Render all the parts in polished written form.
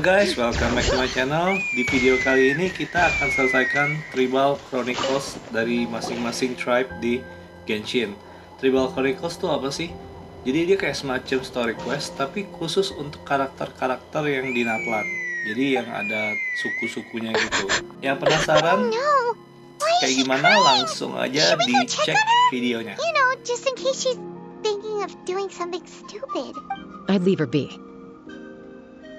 Halo guys, welcome back to my channel. Di video kali ini kita akan selesaikan Tribal Chronicles dari masing-masing tribe di Genshin. Tribal Chronicles tuh apa sih? Jadi dia kayak semacam story quest, tapi khusus untuk karakter-karakter yang di Natlan. Jadi yang ada suku-sukunya gitu. Yang penasaran kayak gimana? Langsung aja dicek videonya. You know, just in case she's thinking of doing something stupid. I'd leave her be.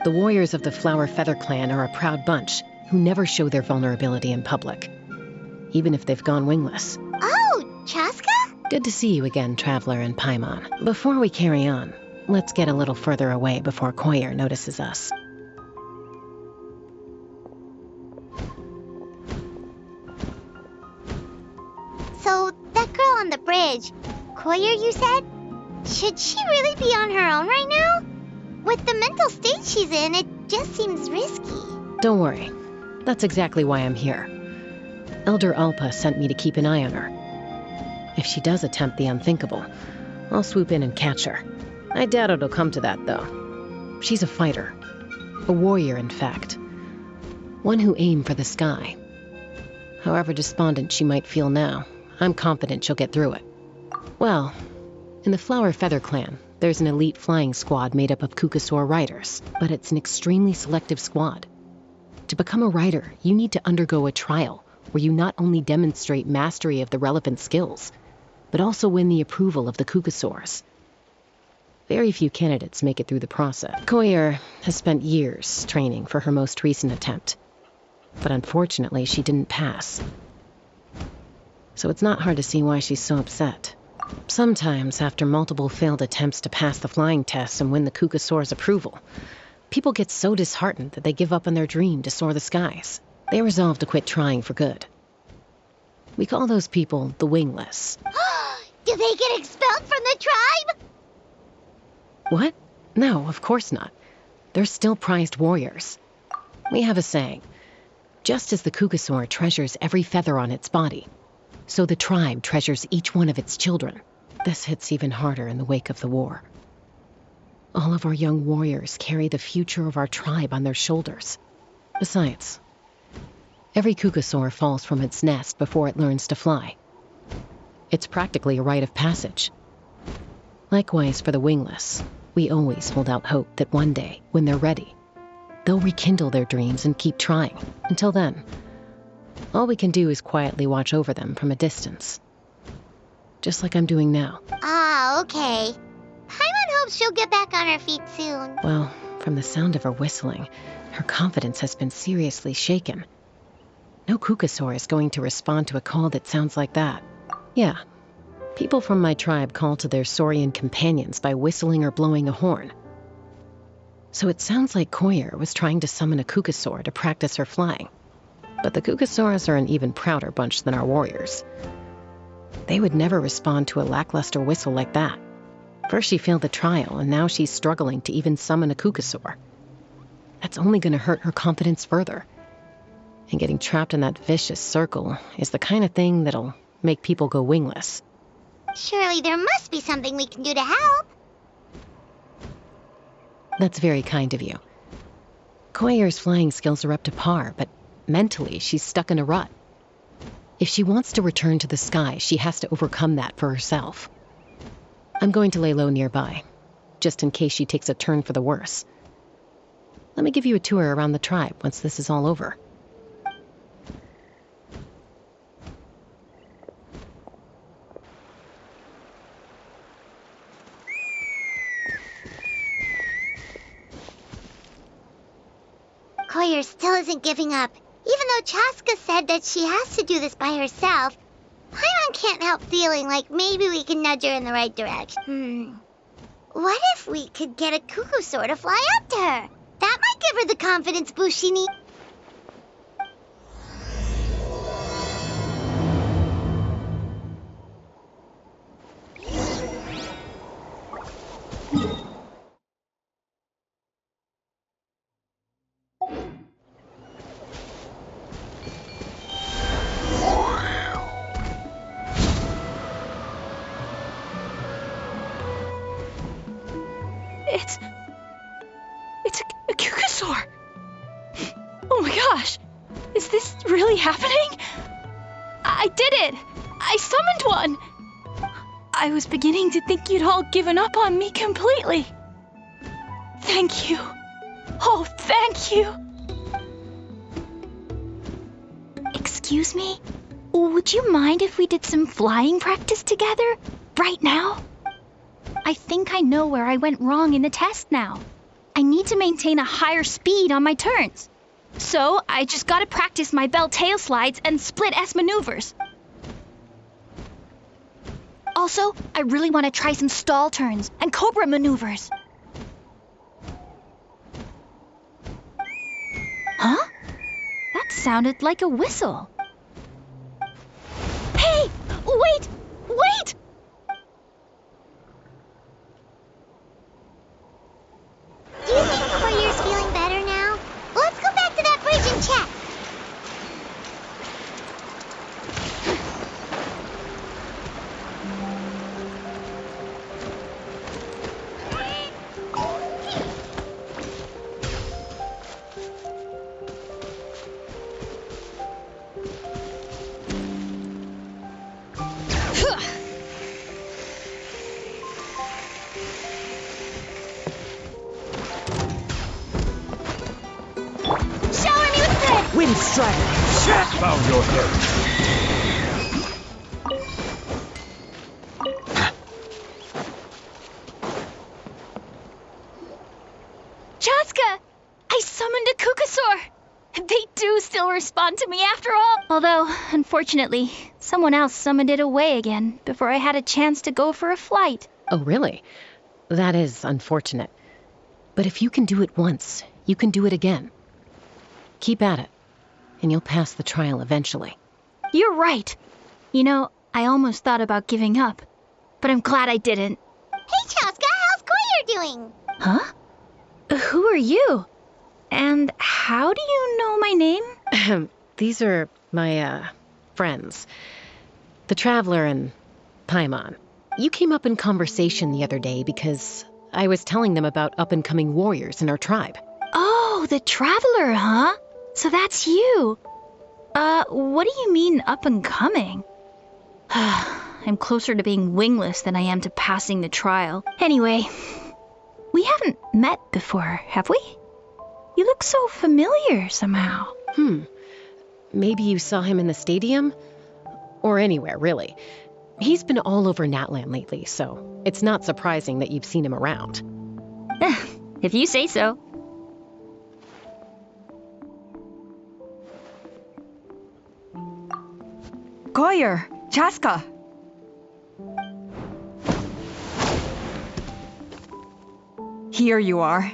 The warriors of the Flower Feather clan are a proud bunch who never show their vulnerability in public, even if they've gone wingless. Oh, Chasca? Good to see you again, Traveler and Paimon. Before we carry on, let's get a little further away before Koyer notices us. So, that girl on the bridge, Koyer, you said? Should she really be on her own right now? With the mental state she's in, it just seems risky. Don't worry. That's exactly why I'm here. Elder Alpa sent me to keep an eye on her. If she does attempt the unthinkable, I'll swoop in and catch her. I doubt it'll come to that, though. She's a fighter. A warrior, in fact. One who aimed for the sky. However despondent she might feel now, I'm confident she'll get through it. Well, in the Flower Feather clan, there's an elite flying squad made up of Kukasaur riders, but it's an extremely selective squad. To become a rider, you need to undergo a trial where you not only demonstrate mastery of the relevant skills, but also win the approval of the Kukasaurs. Very few candidates make it through the process. Koyer has spent years training for her most recent attempt, but unfortunately she didn't pass. So it's not hard to see why she's so upset. Sometimes, after multiple failed attempts to pass the flying test and win the Kukasaur's approval, people get so disheartened that they give up on their dream to soar the skies. They resolve to quit trying for good. We call those people the wingless. Do they get expelled from the tribe? What? No, of course not. They're still prized warriors. We have a saying, just as the Kukasaur treasures every feather on its body, so the tribe treasures each one of its children. This hits even harder in the wake of the war. All of our young warriors carry the future of our tribe on their shoulders. Besides, every Kukasaur falls from its nest before it learns to fly. It's practically a rite of passage. Likewise for the wingless, we always hold out hope that one day, when they're ready, they'll rekindle their dreams and keep trying. Until then, all we can do is quietly watch over them from a distance. Just like I'm doing now. Ah, okay. Paimon hopes she'll get back on her feet soon. Well, from the sound of her whistling, her confidence has been seriously shaken. No Kukasaur is going to respond to a call that sounds like that. Yeah, people from my tribe call to their saurian companions by whistling or blowing a horn. So it sounds like Koyer was trying to summon a Kukasaur to practice her flying. But the Kukasaurs are an even prouder bunch than our warriors. They would never respond to a lackluster whistle like that. First she failed the trial, and now she's struggling to even summon a Kukasaur. That's only going to hurt her confidence further. And getting trapped in that vicious circle is the kind of thing that'll make people go wingless. Surely there must be something we can do to help. That's very kind of you. Koyer's flying skills are up to par, but mentally, she's stuck in a rut. If she wants to return to the sky, she has to overcome that for herself. I'm going to lay low nearby, just in case she takes a turn for the worse. Let me give you a tour around the tribe once this is all over. Koyer still isn't giving up. Even though Chasca said that she has to do this by herself, Paimon can't help feeling like maybe we can nudge her in the right direction. What if we could get a Kukasaur to fly up to her? That might give her the confidence boost she needs. It's a Kukasaur! really happening? I did it! I summoned one! I was beginning to think you'd all given up on me completely. Thank you. Oh, thank you. Excuse me? Would you mind if we did some flying practice together? Right now? I think I know where I went wrong in the test now. I need to maintain a higher speed on my turns. So, I just gotta practice my bell tail slides and split S maneuvers. Also, I really want to try some stall turns and cobra maneuvers. Huh? That sounded like a whistle. Hey! Wait! Wait! Do you think Hoyer's feeling better now? Let's go back to that bridge and check. Wind strider! Found your head! Chasca! I summoned a Kukasaur! They do still respond to me after all! Although, unfortunately, someone else summoned it away again before I had a chance to go for a flight. Oh, really? That is unfortunate. But if you can do it once, you can do it again. Keep at it, and you'll pass the trial eventually. You're right. You know, I almost thought about giving up, but I'm glad I didn't. Hey, Chasca, how's Hoyer doing? Huh? Who are you? And how do you know my name? These are my, friends. The Traveler and Paimon. You came up in conversation the other day because I was telling them about up-and-coming warriors in our tribe. Oh, the Traveler, huh? So that's you. What do you mean up and coming? I'm closer to being wingless than I am to passing the trial. Anyway, we haven't met before, have we? You look so familiar somehow. Maybe you saw him in the stadium? Or anywhere, really. He's been all over Natlan lately, so it's not surprising that you've seen him around. If you say so. Hoyer! Chasca! Here you are.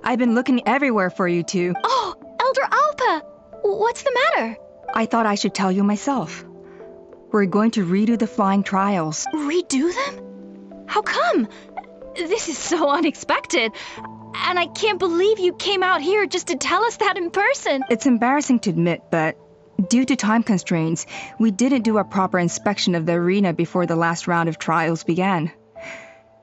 I've been looking everywhere for you two. Oh, Elder Alpa! What's the matter? I thought I should tell you myself. We're going to redo the flying trials. Redo them? How come? This is so unexpected. And I can't believe you came out here just to tell us that in person. It's embarrassing to admit, but due to time constraints, we didn't do a proper inspection of the arena before the last round of trials began.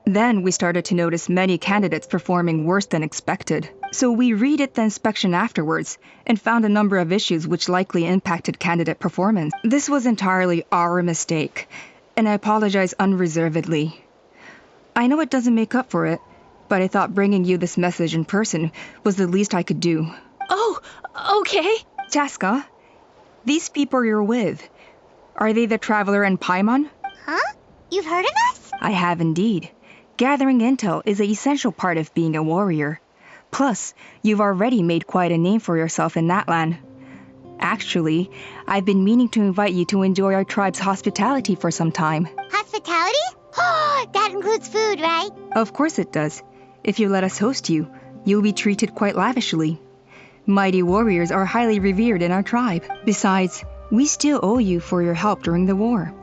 Then we started to notice many candidates performing worse than expected. So we redid the inspection afterwards and found a number of issues which likely impacted candidate performance. This was entirely our mistake, and I apologize unreservedly. I know it doesn't make up for it, but I thought bringing you this message in person was the least I could do. Oh, okay. Chasca, these people you're with, are they the Traveler and Paimon? Huh? You've heard of us? I have indeed. Gathering intel is an essential part of being a warrior. Plus, you've already made quite a name for yourself in Natlan. Actually, I've been meaning to invite you to enjoy our tribe's hospitality for some time. Hospitality? Oh, that includes food, right? Of course it does. If you let us host you, you'll be treated quite lavishly. Mighty warriors are highly revered in our tribe. Besides, we still owe you for your help during the war.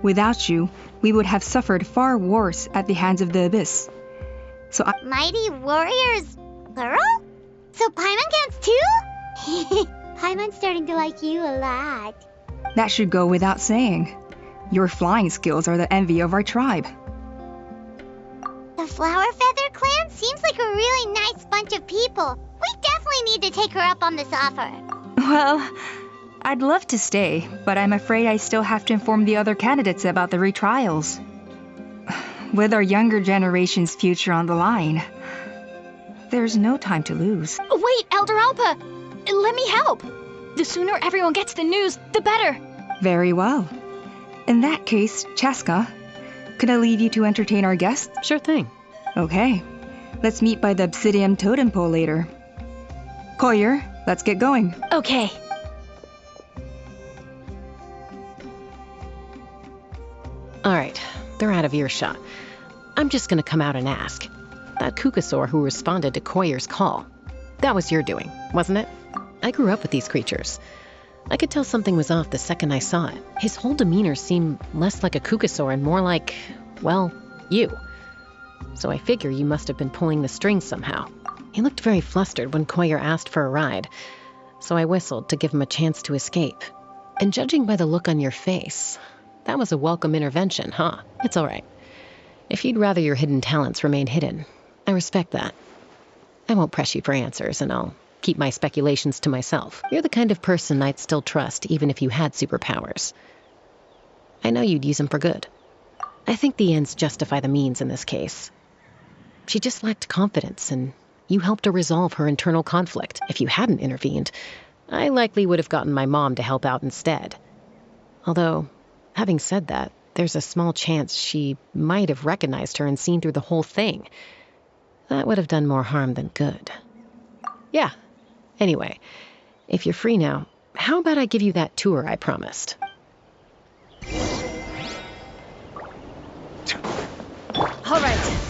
Without you, we would have suffered far worse at the hands of the Abyss. So Mighty warriors, plural? So Paimon counts too? Paimon's starting to like you a lot. that should go without saying. Your flying skills are the envy of our tribe. The Flower Feather clan seems like a really nice bunch of people. We definitely need to take her up on this offer. Well, I'd love to stay, but I'm afraid I still have to inform the other candidates about the retrials. With our younger generation's future on the line, there's no time to lose. Wait, Elder Alpa! Let me help! The sooner everyone gets the news, the better! Very well. In that case, Chasca, could I leave you to entertain our guests? Sure thing. Okay. Let's meet by the obsidian totem pole later. Hoyer, let's get going. Okay. All right, they're out of earshot. I'm just gonna come out and ask. That Kukasaur who responded to Koyer's call, that was your doing, wasn't it? I grew up with these creatures. I could tell something was off the second I saw it. His whole demeanor seemed less like a Kukasaur and more like, well, you. So I figure you must have been pulling the strings somehow. He looked very flustered when Koyer asked for a ride, so I whistled to give him a chance to escape. And judging by the look on your face, that was a welcome intervention, huh? It's all right. If you'd rather your hidden talents remain hidden, I respect that. I won't press you for answers, and I'll keep my speculations to myself. You're the kind of person I'd still trust even if you had superpowers. I know you'd use them for good. I think the ends justify the means in this case. She just lacked confidence, and you helped her resolve her internal conflict. If you hadn't intervened, I likely would have gotten my mom to help out instead. Although, having said that, there's a small chance she might have recognized her and seen through the whole thing. That would have done more harm than good. Yeah. Anyway, if you're free now, how about I give you that tour I promised? All right.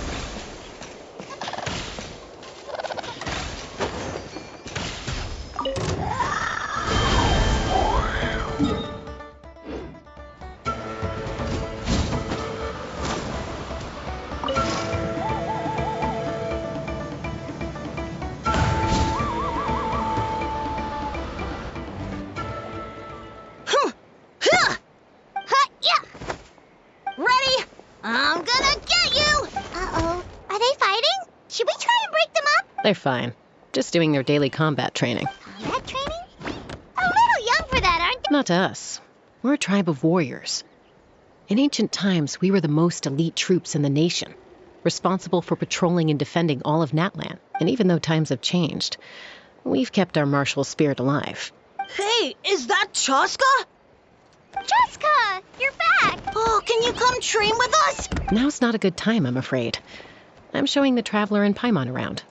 Ready? I'm gonna get you! Uh-oh. Are they fighting? Should we try and break them up? They're fine. Just doing their daily combat training. Combat training? A little young for that, aren't they? Not to us. We're a tribe of warriors. In ancient times, we were the most elite troops in the nation, responsible for patrolling and defending all of Natlan. And even though times have changed, we've kept our martial spirit alive. Hey, is that Chasca? Chasca! You're back! Oh, can you come train with us? Now's not a good time, I'm afraid. I'm showing the Traveler and Paimon around.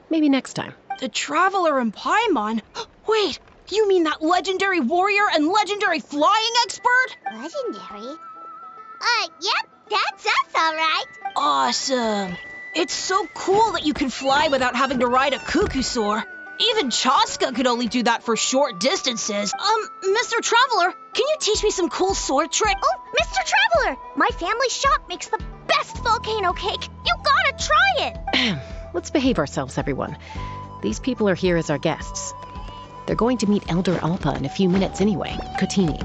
Maybe next time. The Traveler and Paimon? Wait, you mean that legendary warrior and legendary flying expert? Legendary? Yep, that's us, all right. Awesome. It's so cool that you can fly without having to ride a Kukusaur. Even Chasca could only do that for short distances. Mr. Traveler, can you teach me some cool sword tricks? Oh, Mr. Traveler! My family shop makes the best volcano cake. You gotta try it! Let's behave ourselves, everyone. These people are here as our guests. They're going to meet Elder Alpa in a few minutes anyway, Kotini.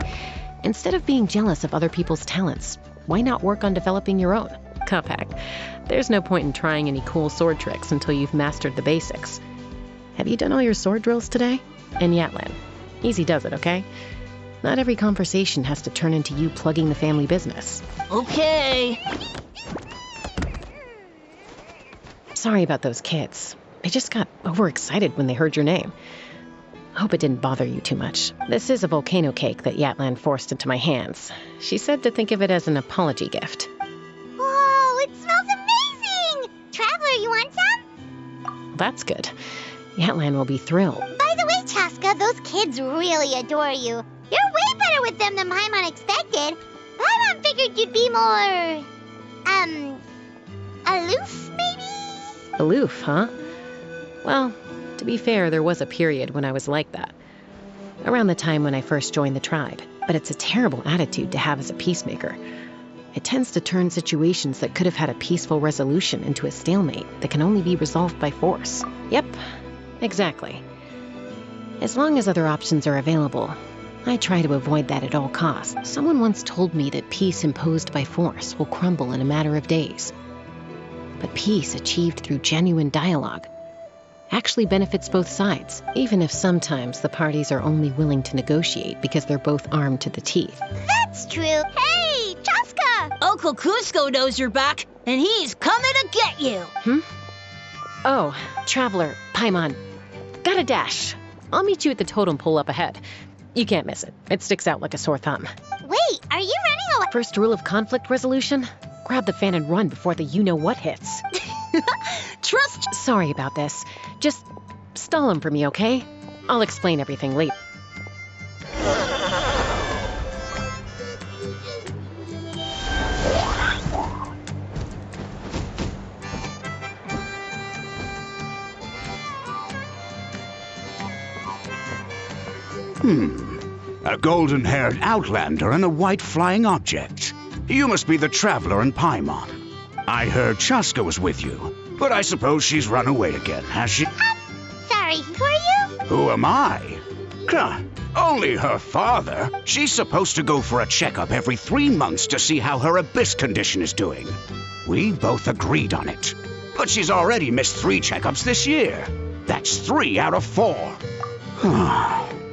Instead of being jealous of other people's talents, why not work on developing your own? Cuphack, there's no point in trying any cool sword tricks until you've mastered the basics. Have you done all your sword drills today? And Yatlan. Easy does it, okay? Not every conversation has to turn into you plugging the family business. Okay. Sorry about those kids. They just got overexcited when they heard your name. Hope it didn't bother you too much. This is a volcano cake that Yatlan forced into my hands. She said to think of it as an apology gift. Whoa, it smells amazing! Traveler, you want some? That's good. Yatlan will be thrilled. By the way, Chasca, those kids really adore you. You're way better with them than Paimon expected. Paimon figured you'd be more... aloof, maybe? Aloof, huh? Well, to be fair, there was a period when I was like that. Around the time when I first joined the tribe. But it's a terrible attitude to have as a peacemaker. It tends to turn situations that could have had a peaceful resolution into a stalemate that can only be resolved by force. Yep, exactly. As long as other options are available, I try to avoid that at all costs. Someone once told me that peace imposed by force will crumble in a matter of days. But peace achieved through genuine dialogue actually benefits both sides, even if sometimes the parties are only willing to negotiate because they're both armed to the teeth. That's true. Hey, Chasca! Uncle Cusco knows you're back, and he's coming to get you. Oh, Traveler, Paimon, gotta dash. I'll meet you at the totem pole up ahead. You can't miss it. It sticks out like a sore thumb. Wait, are you running away? First rule of conflict resolution? Grab the fan and run before the you-know-what hits. Trust. Sorry about this. Just stall him for me, okay? I'll explain everything later. A golden-haired outlander and a white flying object. You must be the Traveler and Paimon. I heard Chasca was with you, but I suppose she's run away again, has she? Sorry, who are you? Who am I? Only her father. She's supposed to go for a checkup every 3 months to see how her abyss condition is doing. We both agreed on it. But she's already missed 3 checkups this year. That's 3 out of 4.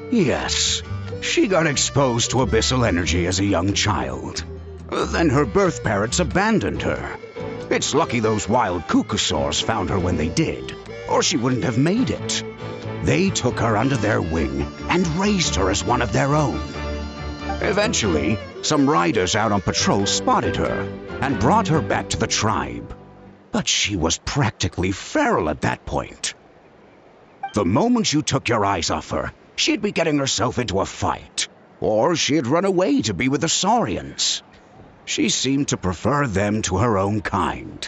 Yes, she got exposed to abyssal energy as a young child. Then her birth parents abandoned her. It's lucky those wild cuckoosaurs found her when they did, or she wouldn't have made it. They took her under their wing and raised her as one of their own. Eventually, some riders out on patrol spotted her and brought her back to the tribe. But she was practically feral at that point. The moment you took your eyes off her, she'd be getting herself into a fight, or she'd run away to be with the Saurians. She seemed to prefer them to her own kind.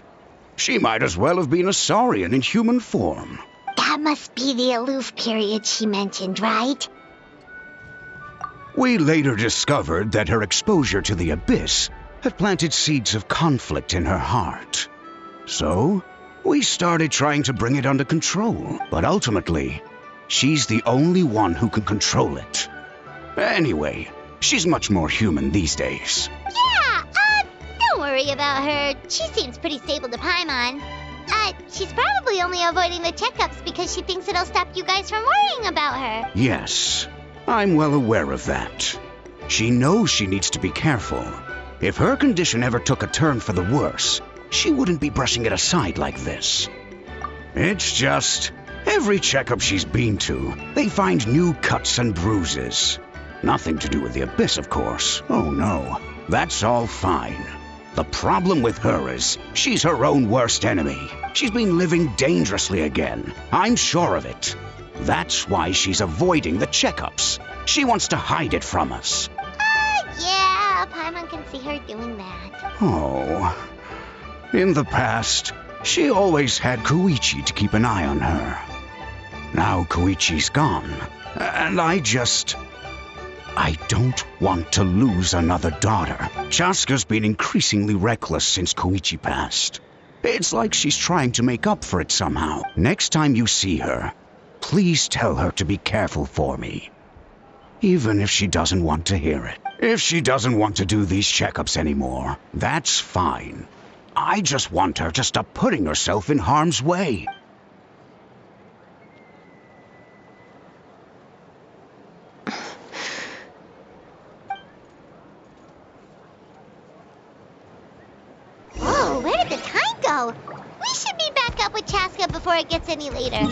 She might as well have been a Saurian in human form. That must be the aloof period she mentioned, right? We later discovered that her exposure to the abyss had planted seeds of conflict in her heart. So, we started trying to bring it under control, but ultimately, she's the only one who can control it. Anyway, she's much more human these days. Yeah, don't worry about her. She seems pretty stable to Paimon. She's probably only avoiding the checkups because she thinks it'll stop you guys from worrying about her. Yes, I'm well aware of that. She knows she needs to be careful. If her condition ever took a turn for the worse, she wouldn't be brushing it aside like this. It's just, every checkup she's been to, they find new cuts and bruises. Nothing to do with the abyss, of course. Oh no, that's all fine. The problem with her is, she's her own worst enemy. She's been living dangerously again. I'm sure of it. That's why she's avoiding the checkups. She wants to hide it from us. Yeah, Paimon can see her doing that. Oh. In the past, she always had Koichi to keep an eye on her. Now Koichi's gone, and I don't want to lose another daughter. Chasca's been increasingly reckless since Koichi passed. It's like she's trying to make up for it somehow. Next time you see her, please tell her to be careful for me. Even if she doesn't want to hear it. If she doesn't want to do these checkups anymore, that's fine. I just want her to stop putting herself in harm's way. Whoa, where did the time go? We should be back up with Chasca before it gets any later.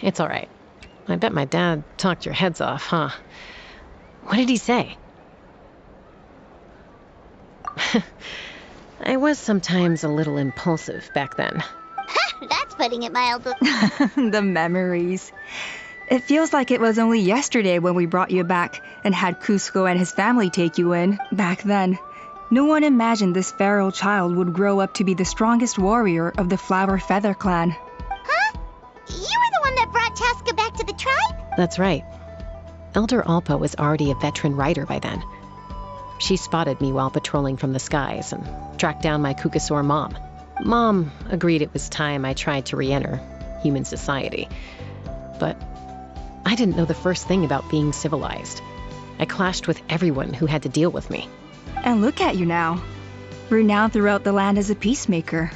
It's all right. I bet my dad talked your heads off, huh? What did he say? I was sometimes a little impulsive back then. That's putting it mildly. The memories. It feels like it was only yesterday when we brought you back and had Cusco and his family take you in. Back then, no one imagined this feral child would grow up to be the strongest warrior of the Flower Feather clan. Huh? You were the one that brought Chasca back to the tribe? That's right. Elder Alpa was already a veteran rider by then. She spotted me while patrolling from the skies and tracked down my Kukasaur mom. Mom agreed it was time I tried to re-enter human society. But I didn't know the first thing about being civilized. I clashed with everyone who had to deal with me. And look at you now, renowned throughout the land as a peacemaker.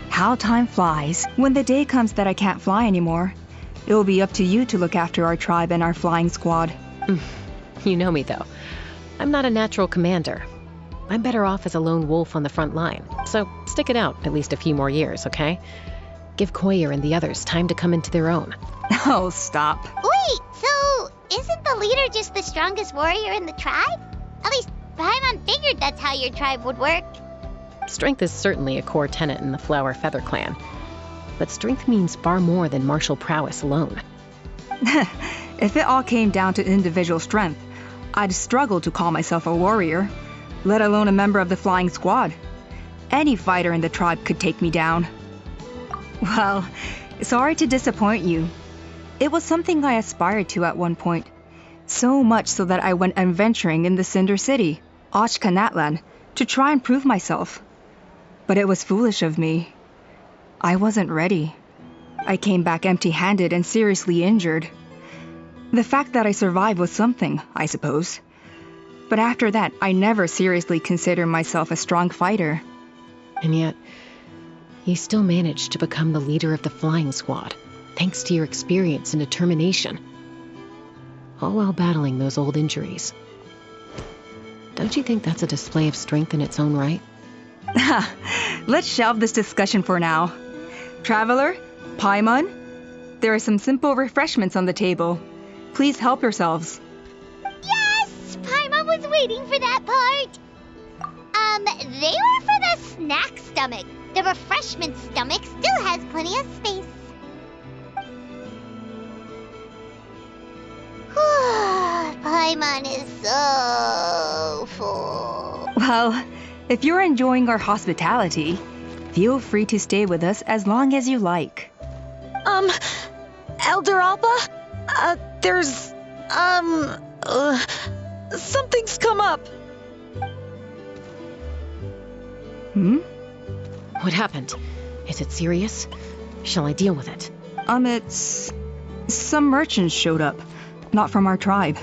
How time flies. When the day comes that I can't fly anymore, it will be up to you to look after our tribe and our flying squad. You know me, though. I'm not a natural commander. I'm better off as a lone wolf on the front line. So stick it out at least a few more years, okay? Give Koyer and the others time to come into their own. Oh, stop. Wait, so isn't the leader just the strongest warrior in the tribe? At least Paimon figured that's how your tribe would work. Strength is certainly a core tenet in the Flower Feather clan. But strength means far more than martial prowess alone. If it all came down to individual strength, I'd struggle to call myself a warrior, let alone a member of the flying squad. Any fighter in the tribe could take me down. Well, sorry to disappoint you. It was something I aspired to at one point. So much so that I went adventuring in the Cinder City, Chasca Natlan, to try and prove myself. But it was foolish of me. I wasn't ready. I came back empty-handed and seriously injured. The fact that I survived was something, I suppose. But after that, I never seriously considered myself a strong fighter. And yet, you still managed to become the leader of the flying squad, thanks to your experience and determination. All while battling those old injuries. Don't you think that's a display of strength in its own right? Let's shelve this discussion for now. Traveler, Paimon, there are some simple refreshments on the table. Please help yourselves. Yes! Paimon was waiting for that part. They were for the snack stomach. The refreshment stomach still has plenty of space. Paimon is so full. Well, if you're enjoying our hospitality, feel free to stay with us as long as you like. Elder Alpa? There's, something's come up. What happened? Is it serious? Shall I deal with it? It's... Some merchants showed up, not from our tribe.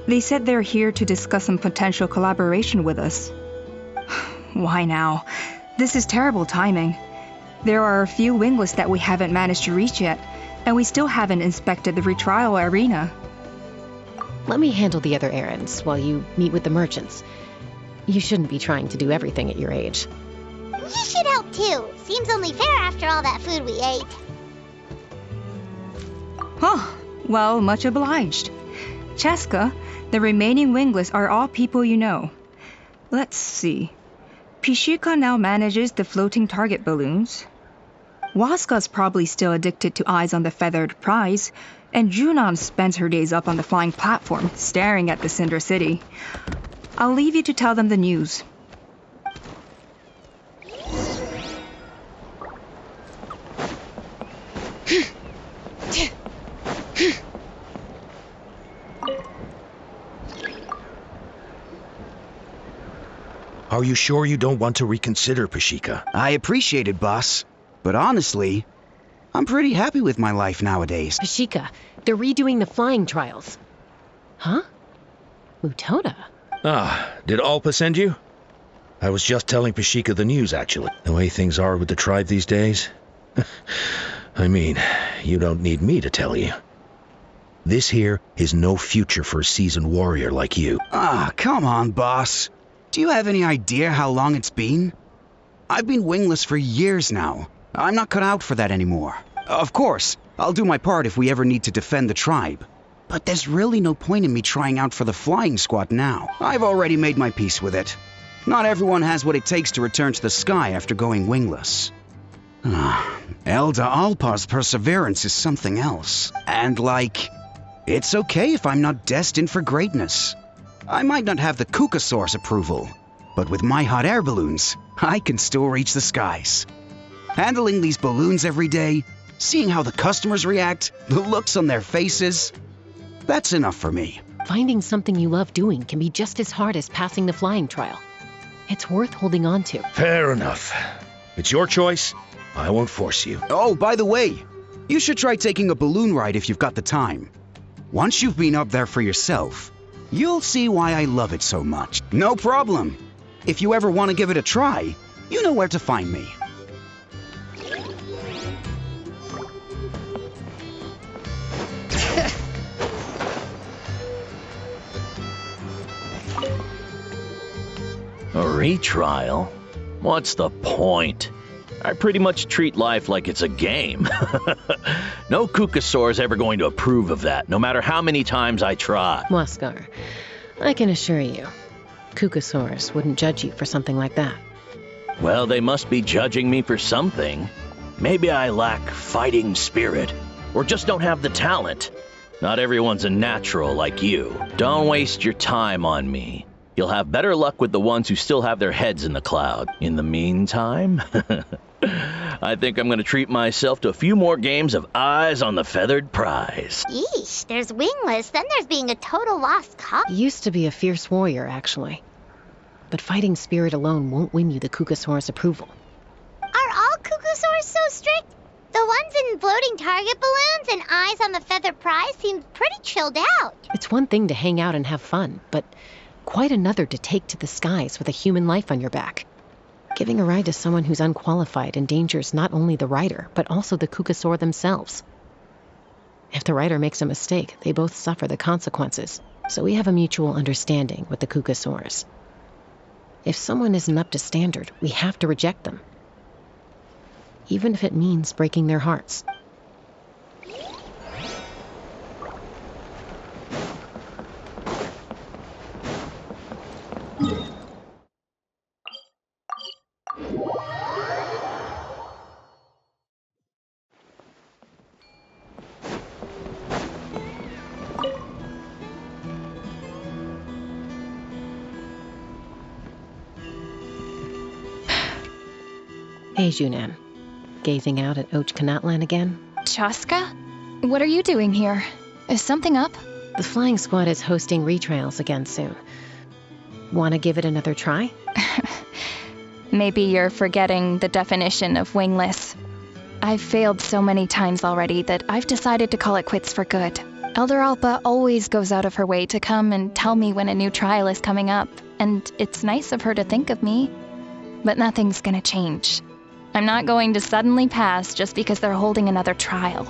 They said they're here to discuss some potential collaboration with us. Why now? This is terrible timing. There are a few wingless that we haven't managed to reach yet, and we still haven't inspected the retrial arena. Let me handle the other errands while you meet with the merchants. You shouldn't be trying to do everything at your age. You should help too. Seems only fair after all that food we ate. Oh, well, much obliged. Chasca, the remaining wingless are all people you know. Let's see. Pishika now manages the floating target balloons. Waska's probably still addicted to eyes on the feathered prize, and Junon spends her days up on the flying platform, staring at the Cinder City. I'll leave you to tell them the news. Are you sure you don't want to reconsider, Pashika? I appreciate it, boss. But honestly, I'm pretty happy with my life nowadays. Pashika, they're redoing the flying trials. Huh? Mutona? Ah, did Alpa send you? I was just telling Pashika the news, actually. The way things are with the tribe these days. I mean, you don't need me to tell you. This here is no future for a seasoned warrior like you. Ah, come on, boss. Do you have any idea how long it's been? I've been wingless for years now. I'm not cut out for that anymore. Of course, I'll do my part if we ever need to defend the tribe. But there's really no point in me trying out for the flying squad now. I've already made my peace with it. Not everyone has what it takes to return to the sky after going wingless. Elder Alpa's perseverance is something else. And it's okay if I'm not destined for greatness. I might not have the Kukasaur's approval, but with my hot air balloons, I can still reach the skies. Handling these balloons every day, seeing how the customers react, the looks on their faces, that's enough for me. Finding something you love doing can be just as hard as passing the flying trial. It's worth holding on to. Fair enough. It's your choice. I won't force you. Oh, by the way, you should try taking a balloon ride if you've got the time. Once you've been up there for yourself, you'll see why I love it so much. No problem. If you ever want to give it a try, you know where to find me. A retrial? What's the point? I pretty much treat life like it's a game. No Kukasaur's ever going to approve of that, no matter how many times I try. Waskar, I can assure you, Kukasaurus wouldn't judge you for something like that. Well, they must be judging me for something. Maybe I lack fighting spirit, or just don't have the talent. Not everyone's a natural like you. Don't waste your time on me. You'll have better luck with the ones who still have their heads in the cloud. In the meantime, I think I'm going to treat myself to a few more games of Eyes on the Feathered Prize. Yeesh, there's wingless, then there's being a total lost cause. You used to be a fierce warrior, actually. But fighting spirit alone won't win you the Kukasaurus approval. Are all Kukusaurs so strict? The ones in floating target balloons and Eyes on the Feathered Prize seem pretty chilled out. It's one thing to hang out and have fun, but quite another to take to the skies with a human life on your back. Giving a ride to someone who's unqualified endangers not only the rider, but also the Kukasaur themselves. If the rider makes a mistake, they both suffer the consequences, so we have a mutual understanding with the Kukasaurs. If someone isn't up to standard, we have to reject them, even if it means breaking their hearts. Hey, Junan. Gazing out at natlan again? Chasca? What are you doing here? Is something up? The flying squad is hosting retrials again soon. Want to give it another try? Maybe you're forgetting the definition of wingless. I've failed so many times already that I've decided to call it quits for good. Elder Alpa always goes out of her way to come and tell me when a new trial is coming up, and it's nice of her to think of me. But nothing's gonna change. I'm not going to suddenly pass just because they're holding another trial.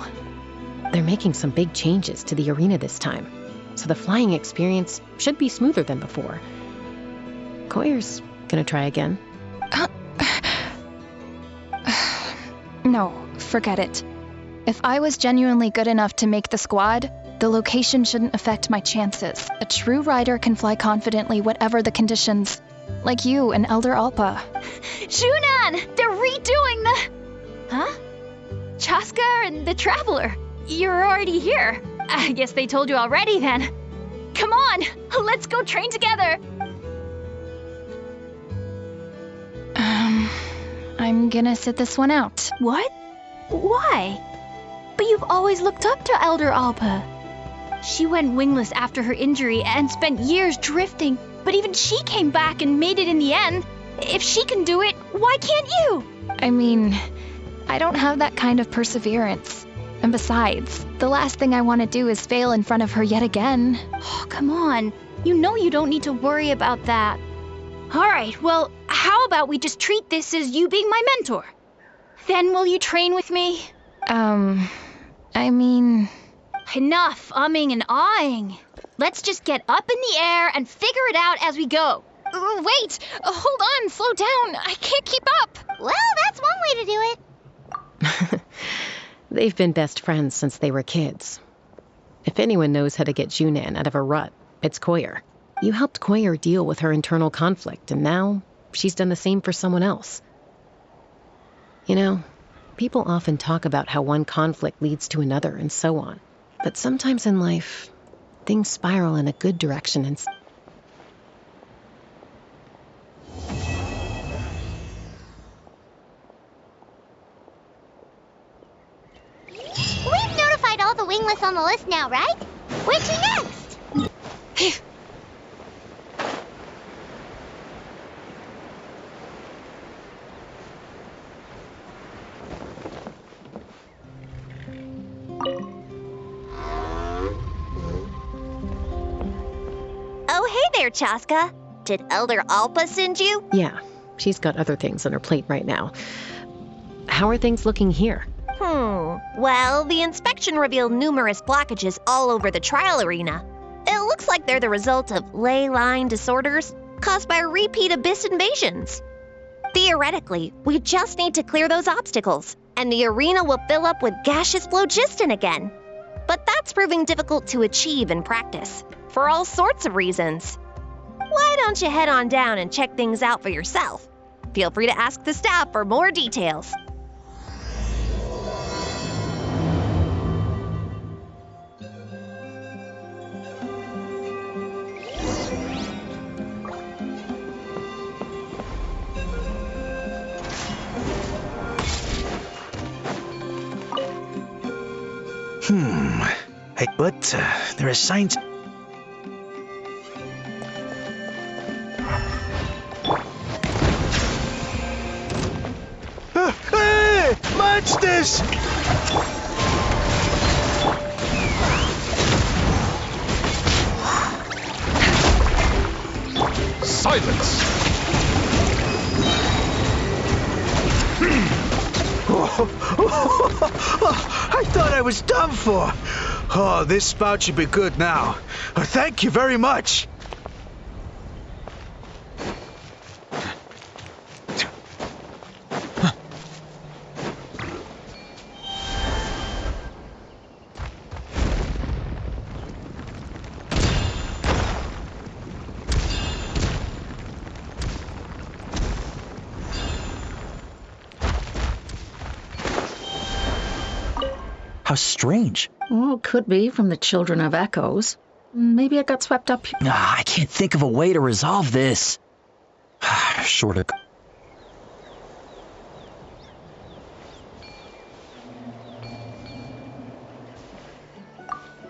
They're making some big changes to the arena this time, so the flying experience should be smoother than before. Koyer's gonna try again. No, forget it. If I was genuinely good enough to make the squad, the location shouldn't affect my chances. A true rider can fly confidently whatever the conditions. Like you and Elder Alpa. Junan! They're redoing the... Huh? Chasca and the Traveler. You're already here. I guess they told you already then. Come on, let's go train together. I'm gonna sit this one out. What? Why? But you've always looked up to Elder Alpa. She went wingless after her injury and spent years drifting, but even she came back and made it in the end. If she can do it, why can't you? I mean, I don't have that kind of perseverance. And besides, the last thing I want to do is fail in front of her yet again. Oh, come on. You know you don't need to worry about that. All right, well, how about we just treat this as you being my mentor? Then will you train with me? I mean... Enough umming and ahhing. Let's just get up in the air and figure it out as we go. Wait, hold on, slow down. I can't keep up. Well, that's one way to do it. They've been best friends since they were kids. If anyone knows how to get Junan out of a rut, it's Koyer. You helped Koyer deal with her internal conflict, and now she's done the same for someone else. You know, people often talk about how one conflict leads to another and so on. But sometimes in life, things spiral in a good direction and... We've notified all the wingless on the list now, right? Where's to next? Oh, hey there, Chasca. Did Elder Alpa send you? Yeah, she's got other things on her plate right now. How are things looking here? Well, the inspection revealed numerous blockages all over the trial arena. It looks like they're the result of ley line disorders caused by repeat abyss invasions. Theoretically, we just need to clear those obstacles, and the arena will fill up with gaseous phlogiston again. But that's proving difficult to achieve in practice, for all sorts of reasons. Why don't you head on down and check things out for yourself? Feel free to ask the staff for more details. Hey, but there are signs. Hey! Monsters! Silence! I thought I was done for. Oh, this spout should be good now. Thank you very much. How strange. Oh, could be from the Children of Echoes. Maybe it got swept up. I can't think of a way to resolve this. Short of...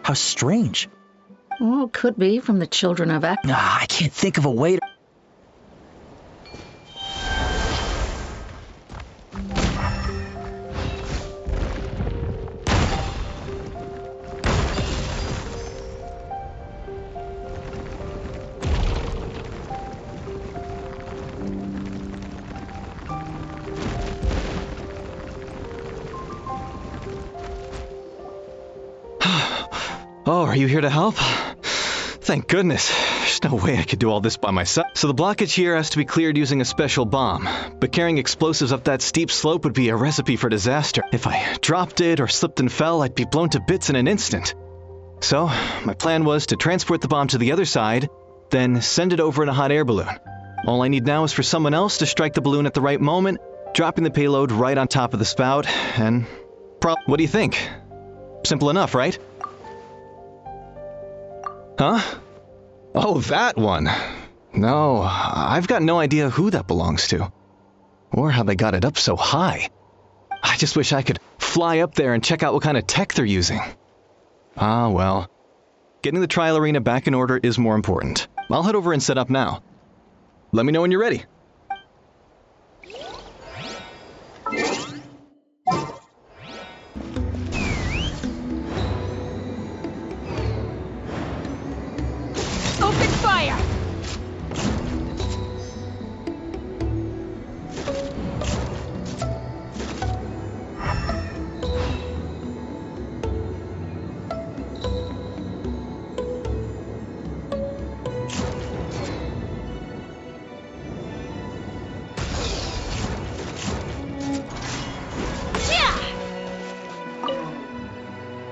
How strange. Oh, could be from the Children of Echoes. I can't think of a way to... Oh, are you here to help? Thank goodness. There's no way I could do all this by myself. So the blockage here has to be cleared using a special bomb. But carrying explosives up that steep slope would be a recipe for disaster. If I dropped it or slipped and fell, I'd be blown to bits in an instant. So, my plan was to transport the bomb to the other side, then send it over in a hot air balloon. All I need now is for someone else to strike the balloon at the right moment, dropping the payload right on top of the spout, and... What do you think? Simple enough, right? Huh? Oh, that one. No, I've got no idea who that belongs to. Or how they got it up so high. I just wish I could fly up there and check out what kind of tech they're using. Ah, well. Getting the trial arena back in order is more important. I'll head over and set up now. Let me know when you're ready. Open fire!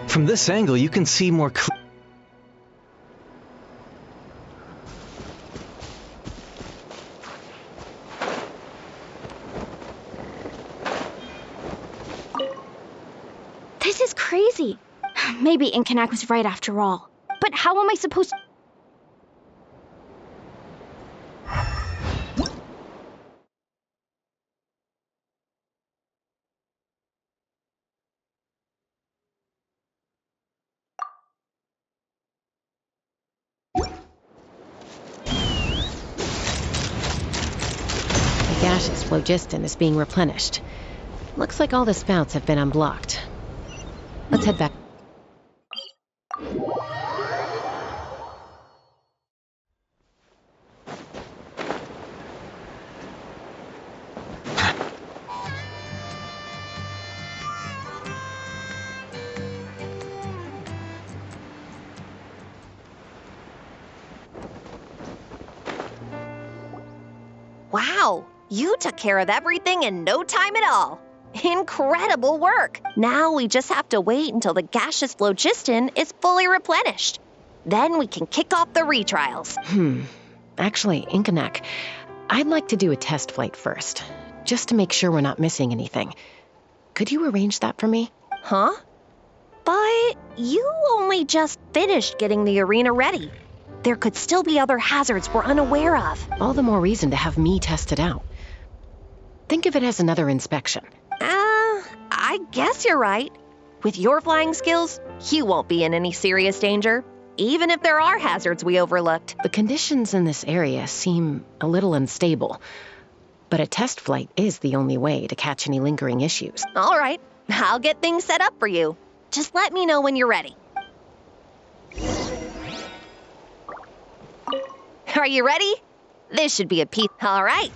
From this angle, you can see more clearly. This is crazy. Maybe Inkanak was right after all. But how am I supposed to... gaseous phlogiston is being replenished. Looks like all the spouts have been unblocked. Let's head back. Wow, you took care of everything in no time at all. Incredible work! Now we just have to wait until the gaseous phlogiston is fully replenished. Then we can kick off the retrials. Actually, Inkanak, I'd like to do a test flight first, just to make sure we're not missing anything. Could you arrange that for me? Huh? But you only just finished getting the arena ready. There could still be other hazards we're unaware of. All the more reason to have me test it out. Think of it as another inspection. I guess you're right. With your flying skills, you won't be in any serious danger, even if there are hazards we overlooked. The conditions in this area seem a little unstable, but a test flight is the only way to catch any lingering issues. All right, I'll get things set up for you. Just let me know when you're ready. Are you ready? This should be a piece. All right.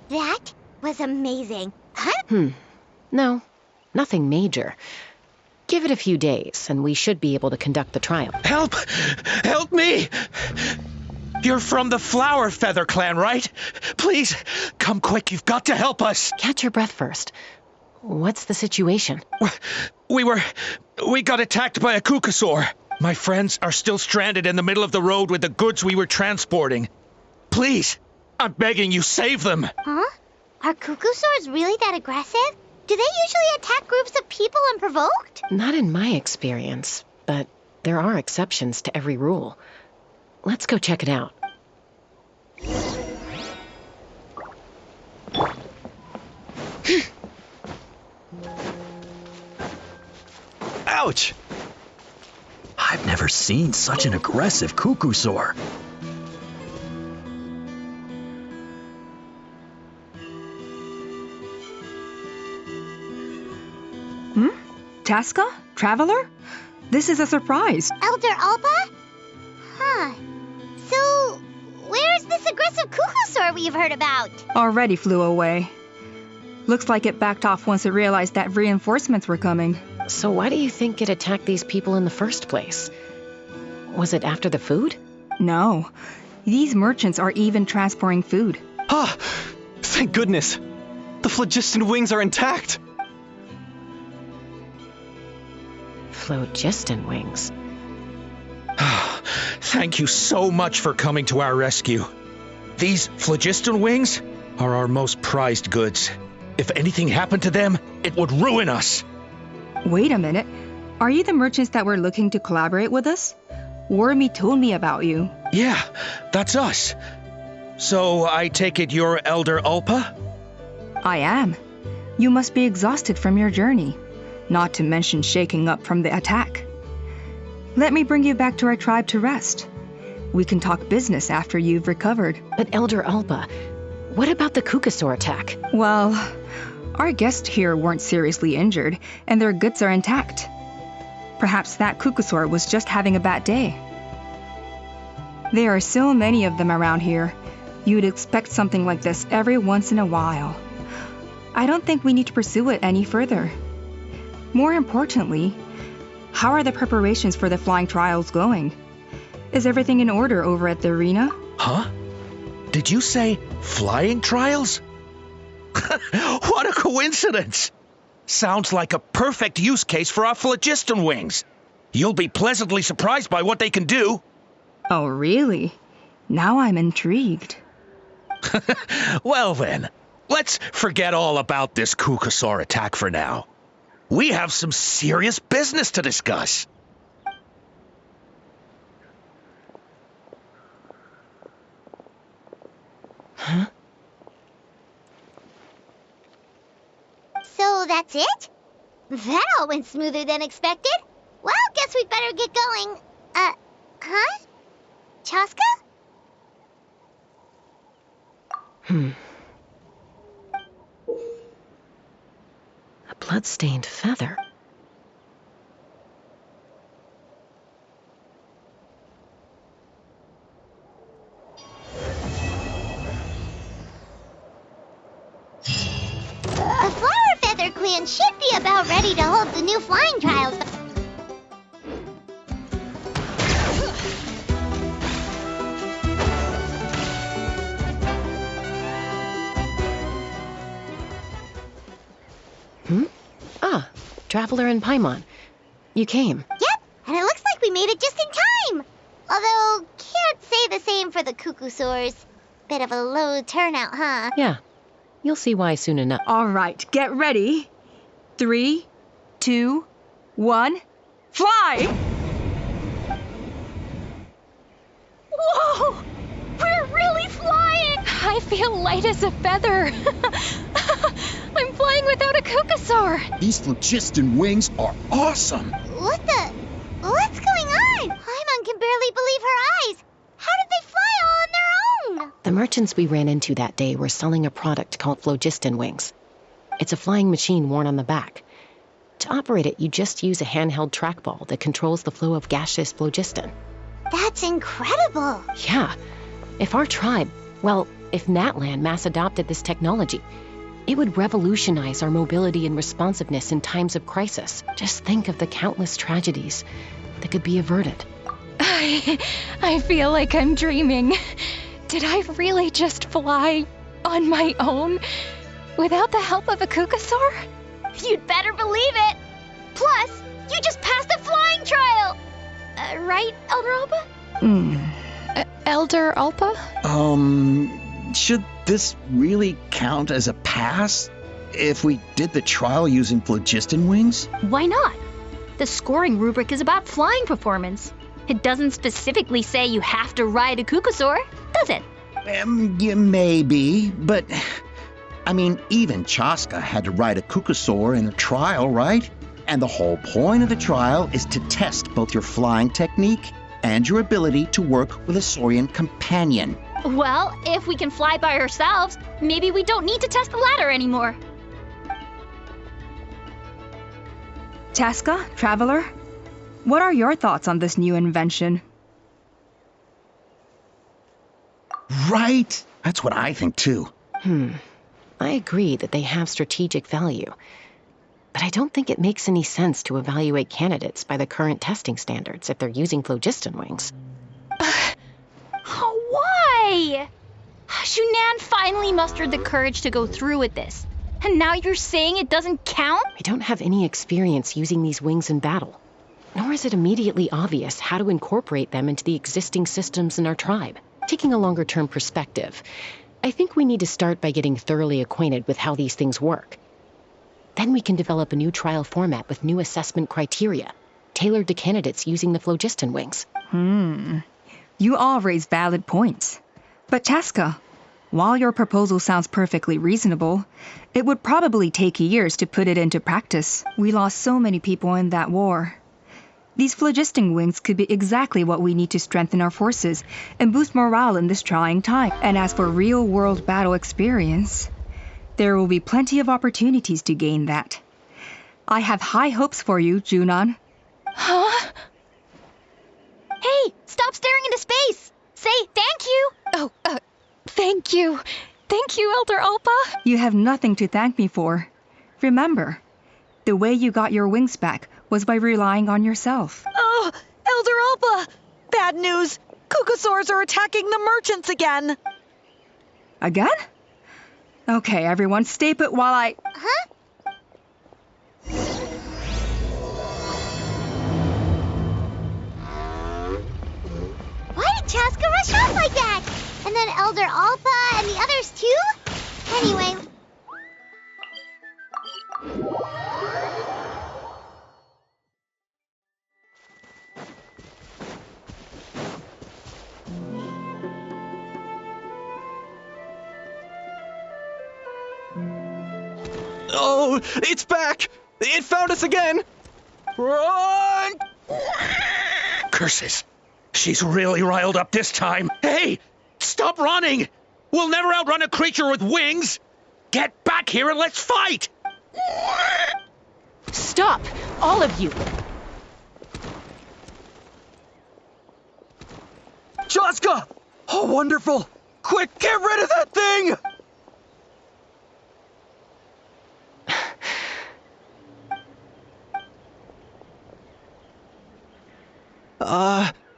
That was amazing. No, nothing major. Give it a few days, and we should be able to conduct the trial. Help! Help me! You're from the Flower Feather clan, right? Please, come quick, you've got to help us! Catch your breath first. What's the situation? We got attacked by a kukasaur. My friends are still stranded in the middle of the road with the goods we were transporting. Please, I'm begging you, save them! Huh? Are kukusaurs really that aggressive? Do they usually attack groups of people unprovoked? Not in my experience, but there are exceptions to every rule. Let's go check it out. Ouch! I've never seen such an aggressive kukusaur. Chasca? Traveler? This is a surprise. Elder Alpa? Huh. So, where's this aggressive kukusaur we've heard about? Already flew away. Looks like it backed off once it realized that reinforcements were coming. So why do you think it attacked these people in the first place? Was it after the food? No. These merchants are even transporting food. Ah! Thank goodness! The phlogiston wings are intact! Phlogiston wings. Thank you so much for coming to our rescue. These phlogiston wings are our most prized goods. If anything happened to them, it would ruin us. Wait a minute. Are you the merchants that were looking to collaborate with us? Wormy told me about you. Yeah, that's us. So I take it you're Elder Ulpa? I am. You must be exhausted from your journey, not to mention shaking up from the attack. Let me bring you back to our tribe to rest. We can talk business after you've recovered. But Elder Ulpa, what about the kukusaur attack? Well, our guests here weren't seriously injured, and their goods are intact. Perhaps that kukusaur was just having a bad day. There are so many of them around here. You'd expect something like this every once in a while. I don't think we need to pursue it any further. More importantly, how are the preparations for the flying trials going? Is everything in order over at the arena? Huh? Did you say flying trials? What a coincidence! Sounds like a perfect use case for our phlogiston wings. You'll be pleasantly surprised by what they can do. Oh, really? Now I'm intrigued. Well then, let's forget all about this Kukasaur attack for now. We have some serious business to discuss. Huh? So that's it? That all went smoother than expected. Well, guess we'd better get going. Huh? Chasca? A blood-stained feather. The Flower Feather Clan should be about ready to hold the new flying trials. Ah, Traveler and Paimon. You came. Yep, and it looks like we made it just in time. Although, can't say the same for the Kukusaurs. Bit of a low turnout, huh? Yeah. You'll see why soon enough. All right, get ready. 3, 2, 1, fly! Whoa! We're really flying! I feel light as a feather. I'm flying without a Kukasaur. These phlogiston wings are awesome! What's going on? Paimon can barely believe her eyes. How did they fly all on their own? The merchants we ran into that day were selling a product called phlogiston wings. It's a flying machine worn on the back. To operate it, you just use a handheld trackball that controls the flow of gaseous phlogiston. That's incredible. Yeah. If our tribe, if Natlan mass adopted this technology, it would revolutionize our mobility and responsiveness in times of crisis. Just think of the countless tragedies that could be averted. I feel like I'm dreaming. Did I really just fly on my own without the help of a Kukasaur? You'd better believe it. Plus, you just passed a flying trial. Right, Elder Alpa? Elder Alpa? Should this really count as a pass if we did the trial using phlogiston wings? Why not? The scoring rubric is about flying performance. It doesn't specifically say you have to ride a Kukasaur, does it? Yeah, maybe, but I mean, even Chasca had to ride a Kukasaur in a trial, right? And the whole point of the trial is to test both your flying technique and your ability to work with a Saurian companion. Well, if we can fly by ourselves, maybe we don't need to test the ladder anymore. Chasca, Traveler, what are your thoughts on this new invention? Right? That's what I think too. I agree that they have strategic value, but I don't think it makes any sense to evaluate candidates by the current testing standards if they're using phlogiston wings. Why? Shunan finally mustered the courage to go through with this. And now you're saying it doesn't count? I don't have any experience using these wings in battle, nor is it immediately obvious how to incorporate them into the existing systems in our tribe. Taking a longer-term perspective, I think we need to start by getting thoroughly acquainted with how these things work. Then we can develop a new trial format with new assessment criteria, tailored to candidates using the phlogiston wings. You all raise valid points. But Chasca, while your proposal sounds perfectly reasonable, it would probably take years to put it into practice. We lost so many people in that war. These phlogiston wings could be exactly what we need to strengthen our forces and boost morale in this trying time. And as for real-world battle experience, there will be plenty of opportunities to gain that. I have high hopes for you, Junon. Huh? Hey, stop staring into space. Say thank you. Oh, Thank you. Thank you, Elder Alpa. You have nothing to thank me for. Remember, the way you got your wings back was by relying on yourself. Oh, Elder Alpa! Bad news! Cucosaurs are attacking the merchants again! Again? Okay, everyone, stay put while I... Huh? Why did Chasca rush off like that? And then Elder Alpa and the others too? Anyway... Oh, it's back! It found us again! Run! Curses! She's really riled up this time. Hey! Stop running! We'll never outrun a creature with wings! Get back here and let's fight! Stop! All of you! Chasca! Oh, wonderful! Quick, get rid of that thing!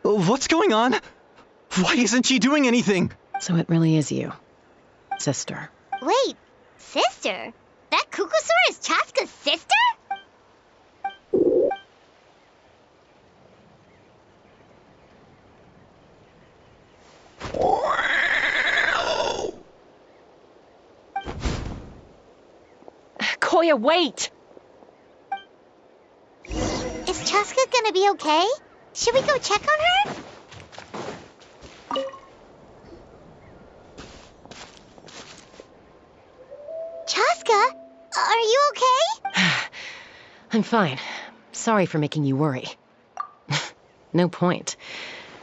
What's going on? Why isn't she doing anything? So it really is you, sister. Wait, sister? That Cucosaur is Chasca's sister? Koya, wait! Is Chasca gonna be okay? Should we go check on her? Chasca, are you okay? I'm fine. Sorry for making you worry. No point.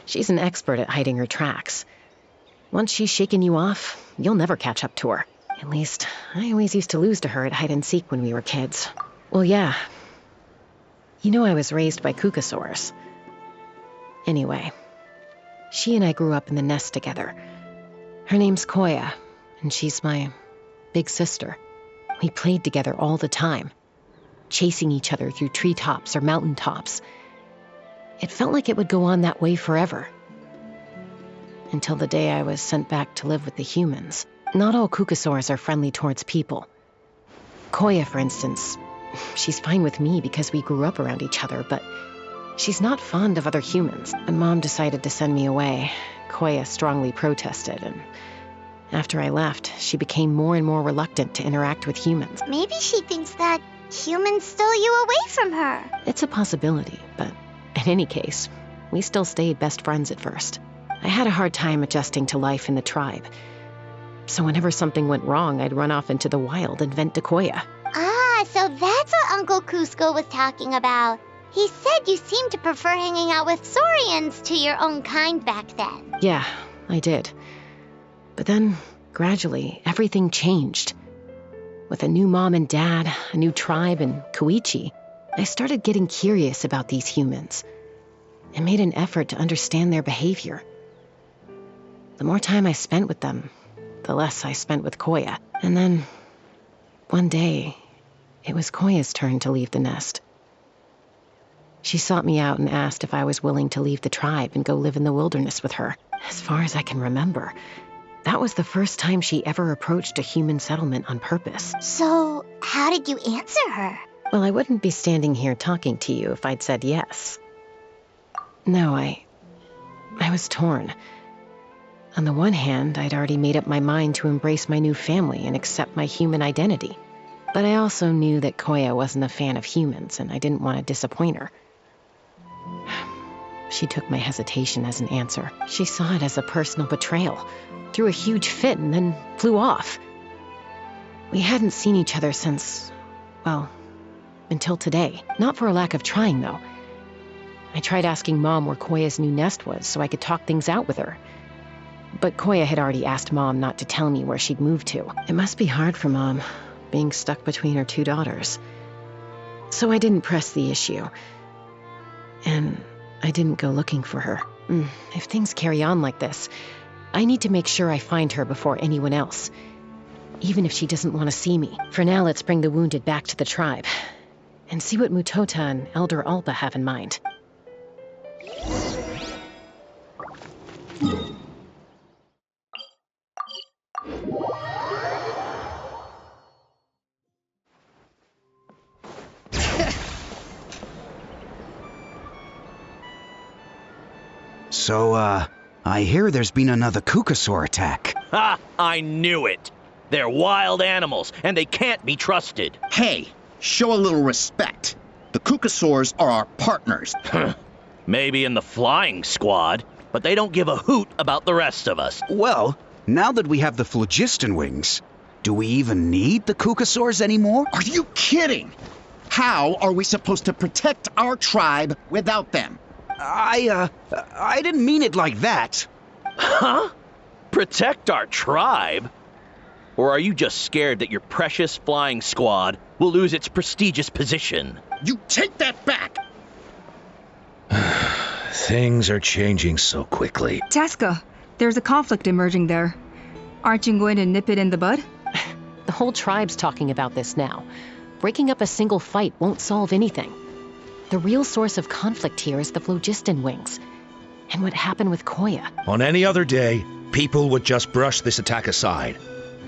She's an expert at hiding her tracks. Once she's shaken you off, you'll never catch up to her. At least, I always used to lose to her at hide-and-seek when we were kids. Well, yeah. You know I was raised by Cucosaurs. Anyway, she and I grew up in the nest together. Her name's Koya, and she's my big sister. We played together all the time, chasing each other through treetops or mountaintops. It felt like it would go on that way forever. Until the day I was sent back to live with the humans. Not all Cucosaurs are friendly towards people. Koya, for instance, she's fine with me because we grew up around each other, but she's not fond of other humans. When Mom decided to send me away, Koya strongly protested, and after I left, she became more and more reluctant to interact with humans. Maybe she thinks that humans stole you away from her. It's a possibility, but in any case, we still stayed best friends at first. I had a hard time adjusting to life in the tribe. So whenever something went wrong, I'd run off into the wild and vent to Koya. Ah, so that's what Uncle Cusco was talking about. He said you seemed to prefer hanging out with Saurians to your own kind back then. Yeah, I did. But then, gradually, everything changed. With a new mom and dad, a new tribe, and Koichi, I started getting curious about these humans and made an effort to understand their behavior. The more time I spent with them, the less I spent with Koya. And then, one day, it was Koya's turn to leave the nest. She sought me out and asked if I was willing to leave the tribe and go live in the wilderness with her. As far as I can remember, that was the first time she ever approached a human settlement on purpose. So, how did you answer her? Well, I wouldn't be standing here talking to you if I'd said yes. No, I was torn. On the one hand, I'd already made up my mind to embrace my new family and accept my human identity. But I also knew that Koya wasn't a fan of humans, and I didn't want to disappoint her. She took my hesitation as an answer. She saw it as a personal betrayal, threw a huge fit, and then flew off. We hadn't seen each other since, well, until today. Not for a lack of trying, though. I tried asking Mom where Koya's new nest was so I could talk things out with her. But Koya had already asked Mom not to tell me where she'd moved to. It must be hard for Mom, being stuck between her two daughters. So I didn't press the issue. And I didn't go looking for her. If things carry on like this, I need to make sure I find her before anyone else, even if she doesn't want to see me. For now, let's bring the wounded back to the tribe and see what Mutota and Elder Alpa have in mind. So, I hear there's been another Kukasaur attack. Ha! I knew it! They're wild animals, and they can't be trusted. Hey, show a little respect. The Kukasaurs are our partners. Maybe in the flying squad, but they don't give a hoot about the rest of us. Well, now that we have the phlogiston wings, do we even need the Kukasaurs anymore? Are you kidding? How are we supposed to protect our tribe without them? I didn't mean it like that. Huh? Protect our tribe? Or are you just scared that your precious flying squad will lose its prestigious position? You take that back! Things are changing so quickly. Chasca, there's a conflict emerging there. Aren't you going to nip it in the bud? The whole tribe's talking about this now. Breaking up a single fight won't solve anything. The real source of conflict here is the phlogiston wings, and what happened with Koya. On any other day, people would just brush this attack aside.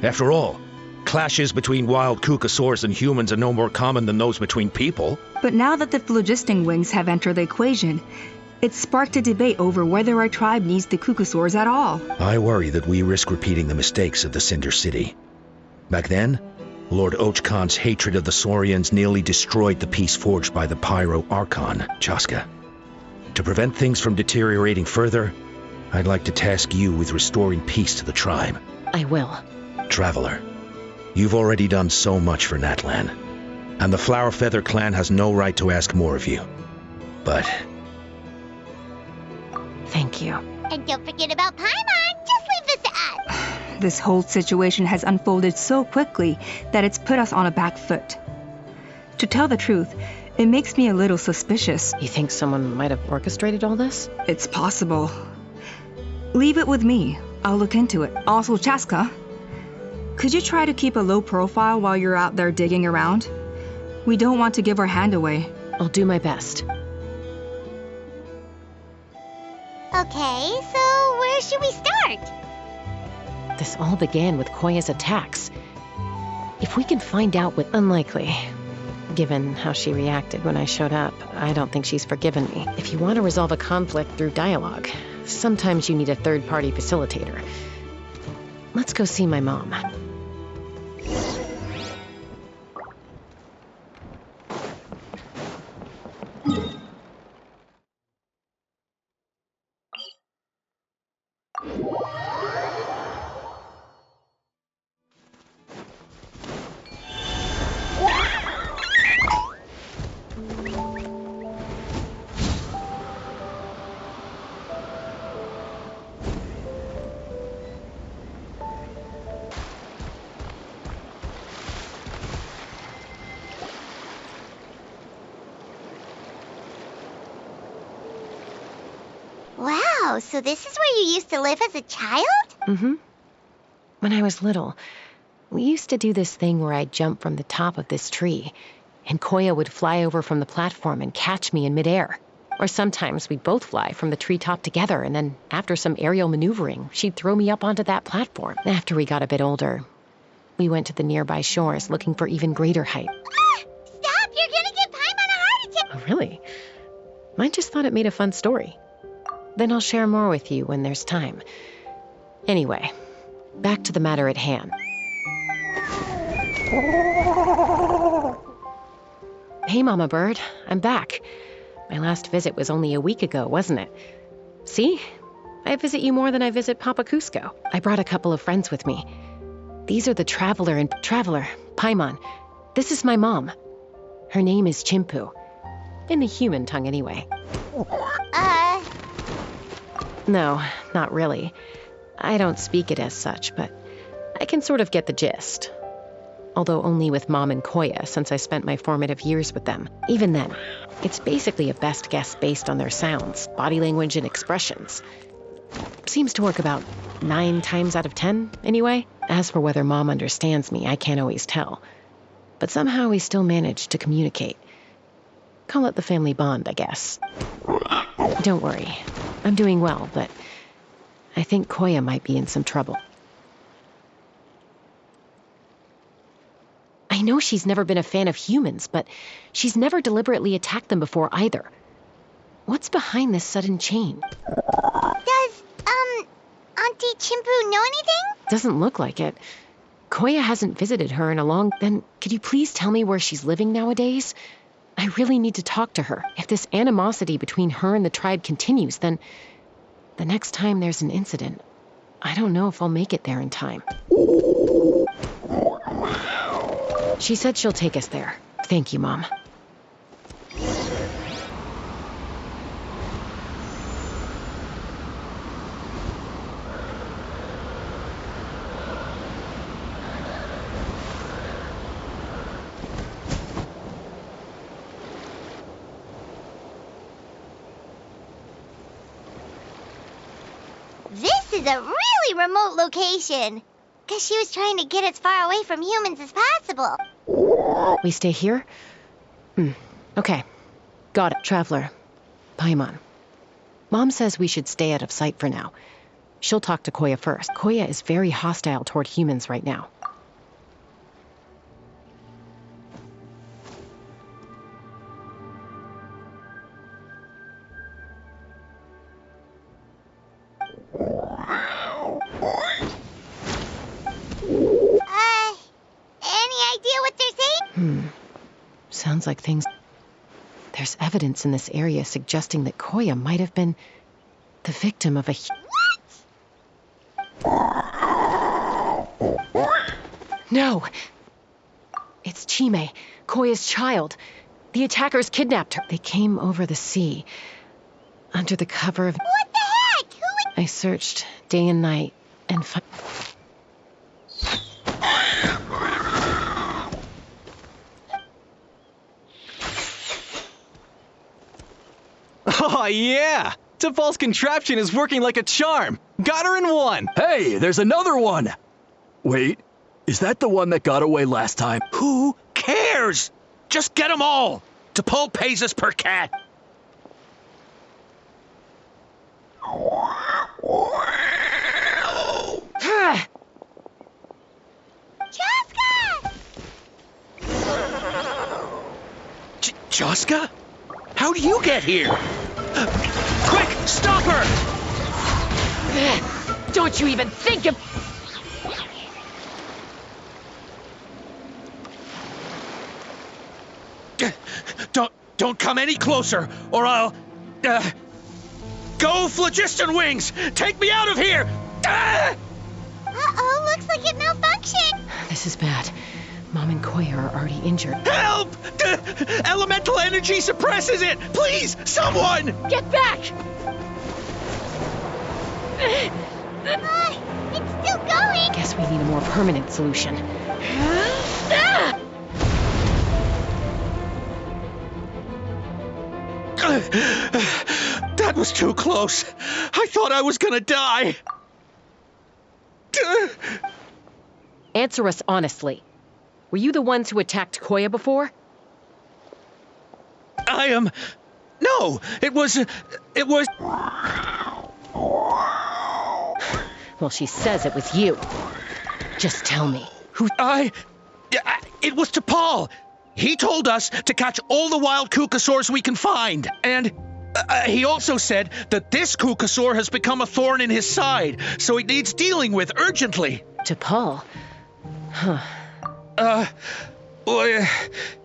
After all, clashes between wild Kukasaurs and humans are no more common than those between people. But now that the phlogiston wings have entered the equation, it's sparked a debate over whether our tribe needs the Kukasaurs at all. I worry that we risk repeating the mistakes of the Cinder City. Back then, Lord Ochkan's hatred of the Saurians nearly destroyed the peace forged by the Pyro Archon, Chasca. To prevent things from deteriorating further, I'd like to task you with restoring peace to the tribe. I will. Traveler, you've already done so much for Natlan, and the Flower Feather clan has no right to ask more of you. But... thank you. And don't forget about Paimon. Just leave this to us. This whole situation has unfolded so quickly that it's put us on a back foot. To tell the truth, it makes me a little suspicious. You think someone might have orchestrated all this? It's possible. Leave it with me. I'll look into it. Also, Chasca, could you try to keep a low profile while you're out there digging around? We don't want to give our hand away. I'll do my best. Okay, so where should we start? This all began with Koya's attacks. If we can find out what... Unlikely. Given how she reacted when I showed up, I don't think she's forgiven me. If you want to resolve a conflict through dialogue, sometimes you need a third-party facilitator. Let's go see my mom. Wow, so this is where you used to live as a child? Mm-hmm. When I was little, we used to do this thing where I'd jump from the top of this tree, and Koya would fly over from the platform and catch me in midair. Or sometimes we'd both fly from the treetop together, and then after some aerial maneuvering, she'd throw me up onto that platform. After we got a bit older, we went to the nearby shores looking for even greater height. Ah! Stop! You're gonna give Paimon a heart attack! Oh, really? I just thought it made a fun story. Then I'll share more with you when there's time. Anyway, back to the matter at hand. Hey, Mama Bird, I'm back. My last visit was only a week ago, wasn't it? See? I visit you more than I visit Papa Cusco. I brought a couple of friends with me. These are the Traveler, Paimon. This is my mom. Her name is Chimpu. In the human tongue, anyway. No, not really. I don't speak it as such, but I can sort of get the gist. Although only with Mom and Koya, since I spent my formative years with them. Even then, it's basically a best guess based on their sounds, body language, and expressions. Seems to work about 9 times out of 10, anyway. As for whether Mom understands me, I can't always tell. But somehow we still manage to communicate. Call it the family bond, I guess. Don't worry. I'm doing well, but I think Koya might be in some trouble. I know she's never been a fan of humans, but she's never deliberately attacked them before either. What's behind this sudden change? Does, Auntie Chimpu know anything? Doesn't look like it. Koya hasn't visited her in a long... Then, could you please tell me where she's living nowadays? I really need to talk to her. If this animosity between her and the tribe continues, then the next time there's an incident, I don't know if I'll make it there in time. She said she'll take us there. Thank you, Mom. This is a really remote location. Guess she was trying to get as far away from humans as possible. We stay here? Okay. Got it, Traveler. Paimon. Mom says we should stay out of sight for now. She'll talk to Koya first. Koya is very hostile toward humans right now. Any idea what they're saying? Sounds like things... There's evidence in this area suggesting that Koya might have been the victim of a... What? No! It's Chime, Koya's child. The attackers kidnapped her. They came over the sea, under the cover of... What the heck? Who... I searched day and night and Oh, yeah! T'Pol's contraption is working like a charm! Got her in one! Hey, there's another one! Wait, is that the one that got away last time? Who cares? Just get them all! T'Pol pays us per cat. Chasca! Chasca? How do you get here? Quick, stop her! Don't you even think of... Don't come any closer, or I'll... Go, Phlogiston Wings! Take me out of here! Uh-oh, looks like it malfunctioned. This is bad. Mom and Koya are already injured. Help! Elemental energy suppresses it! Please, someone! Get back! It's still going. Guess we need a more permanent solution. That was too close. I thought I was gonna die. Answer us honestly. Were you the ones who attacked Koya before? I am... No, it was... Well, she says it was you. Just tell me. It was T'Pol. He told us to catch all the wild Kukasaurs we can find. And he also said that this Kukasaur has become a thorn in his side, so it needs dealing with urgently. T'Pol? Huh. Well,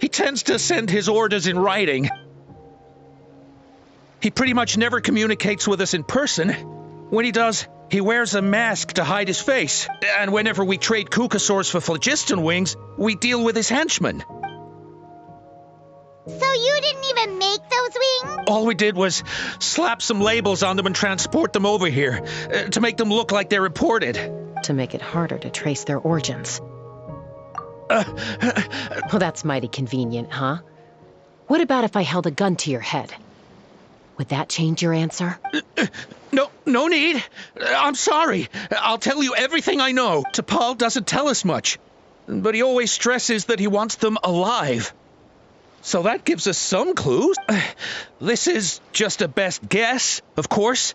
he tends to send his orders in writing. He pretty much never communicates with us in person. When he does, he wears a mask to hide his face. And whenever we trade Kukasaurs for Phlogiston Wings, we deal with his henchmen. So you didn't even make those wings? All we did was slap some labels on them and transport them over here, to make them look like they're imported. To make it harder to trace their origins. Well, that's mighty convenient, huh? What about if I held a gun to your head? Would that change your answer? No, No need. I'm sorry. I'll tell you everything I know. T'Pol doesn't tell us much, but he always stresses that he wants them alive. So that gives us some clues. This is just a best guess, of course,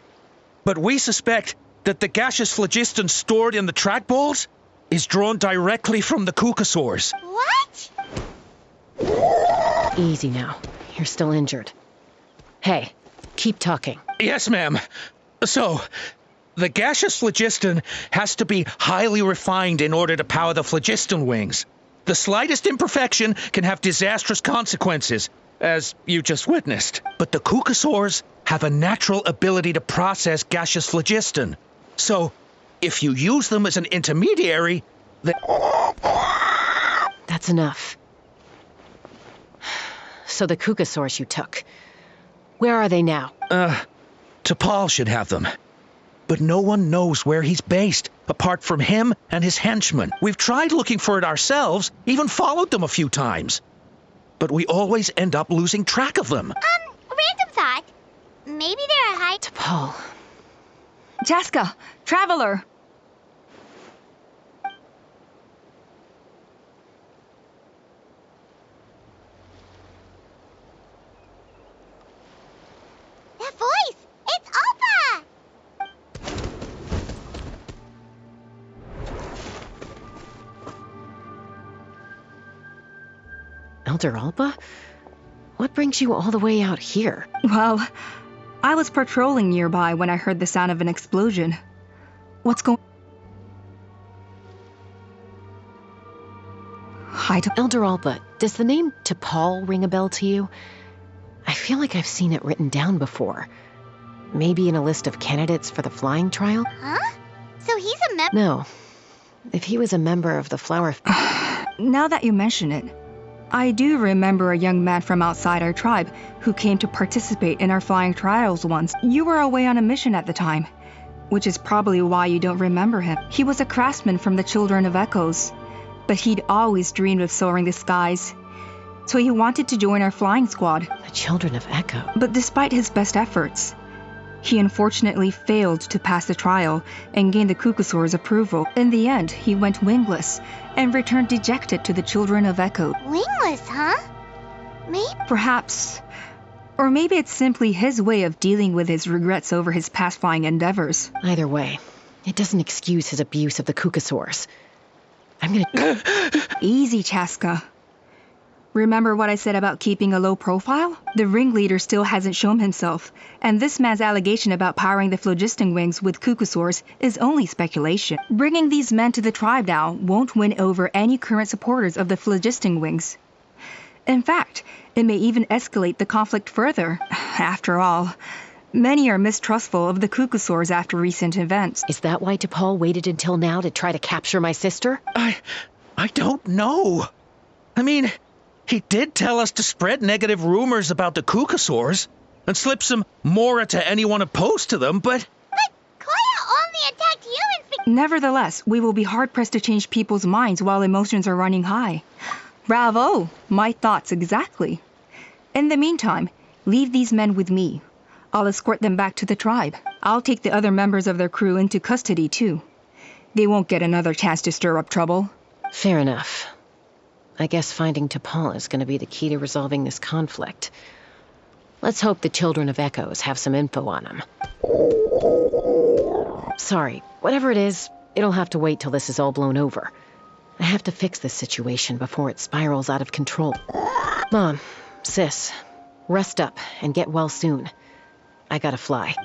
but we suspect that the gaseous phlogiston stored in the trackballs is drawn directly from the cucosaurs. What? Easy now. You're still injured. Hey, keep talking. Yes, ma'am. So, the gaseous phlogiston has to be highly refined in order to power the phlogiston wings. The slightest imperfection can have disastrous consequences, as you just witnessed. But the cucosaurs have a natural ability to process gaseous phlogiston. So, if you use them as an intermediary, That's enough. So the cucosaurs you took, where are they now? T'Pol should have them. But no one knows where he's based, apart from him and his henchmen. We've tried looking for it ourselves, even followed them a few times. But we always end up losing track of them. Random thought. Maybe they're a high... T'Pol. Chasca, Traveler! That voice! It's Alpha! Elder Alba? What brings you all the way out here? Well, I was patrolling nearby when I heard the sound of an explosion. What's going... Elder Alba, does the name T'Pol ring a bell to you? I feel like I've seen it written down before. Maybe in a list of candidates for the flying trial? Huh? So he's a member... No. If he was a member of the flower... Now that you mention it, I do remember a young man from outside our tribe who came to participate in our flying trials once. You were away on a mission at the time, which is probably why you don't remember him. He was a craftsman from the Children of Echoes, but he'd always dreamed of soaring the skies. So he wanted to join our flying squad. The Children of Echo? But despite his best efforts, he unfortunately failed to pass the trial and gain the cucosaur's approval. In the end, he went wingless and returned dejected to the Children of Echo. Wingless, huh? Maybe... Perhaps. Or maybe it's simply his way of dealing with his regrets over his past flying endeavors. Either way, it doesn't excuse his abuse of the cucosaurs. I'm gonna... Easy, Chasca. Remember what I said about keeping a low profile? The ringleader still hasn't shown himself, and this man's allegation about powering the phlogiston wings with cucosaurs is only speculation. Bringing these men to the tribe now won't win over any current supporters of the phlogiston wings. In fact, it may even escalate the conflict further. After all, many are mistrustful of the cucosaurs after recent events. Is that why T'Pol waited until now to try to capture my sister? I don't know. I mean... He did tell us to spread negative rumors about the cucosaurs and slip some mora to anyone opposed to them, but... But Koya only attacked humans Nevertheless, we will be hard-pressed to change people's minds while emotions are running high. Bravo! My thoughts exactly. In the meantime, leave these men with me. I'll escort them back to the tribe. I'll take the other members of their crew into custody, too. They won't get another chance to stir up trouble. Fair enough. I guess finding T'Pol is going to be the key to resolving this conflict. Let's hope the Children of Echoes have some info on him. Sorry, whatever it is, it'll have to wait till this is all blown over. I have to fix this situation before it spirals out of control. Mom, Sis, rest up and get well soon. I gotta fly.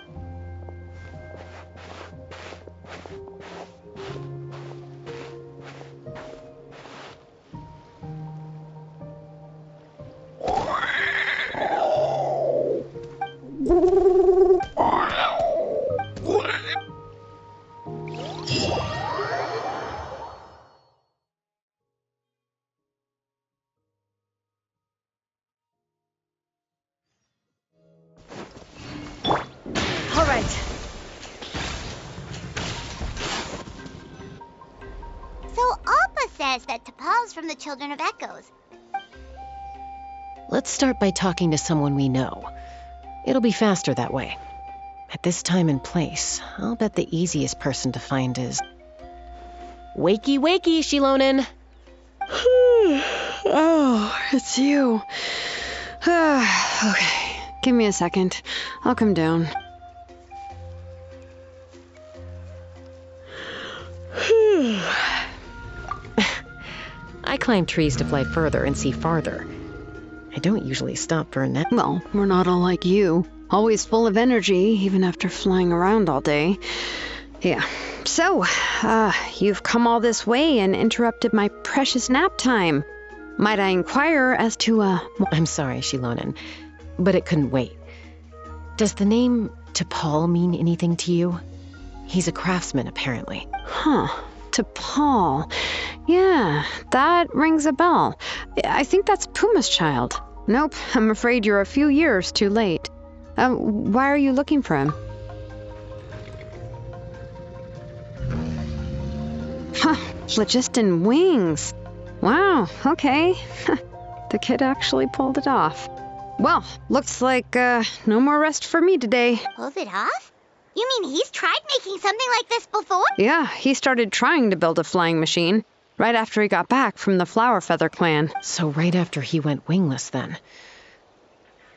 All right. So Alpa says that T'Pol's from the Children of Echoes. Let's start by talking to someone we know. It'll be faster that way. At this time and place, I'll bet the easiest person to find is... Wakey, wakey, Shilonen! Oh, it's you. Okay, give me a second. I'll come down. I climb trees to fly further and see farther. I don't usually stop for a nap. Well, we're not all like you. Always full of energy, even after flying around all day. Yeah. So, you've come all this way and interrupted my precious nap time. Might I inquire as to, I'm sorry, Shilonen, but it couldn't wait. Does the name T'Pol mean anything to you? He's a craftsman, apparently. Huh. T'Pol. Yeah, that rings a bell. I think that's Puma's child. Nope, I'm afraid you're a few years too late. Why are you looking for him? Huh, phlogiston wings. Wow, okay. The kid actually pulled it off. Well, looks like no more rest for me today. Pulled it off? You mean he's tried making something like this before? Yeah, he started trying to build a flying machine right after he got back from the Flower Feather clan. So right after he went wingless, then.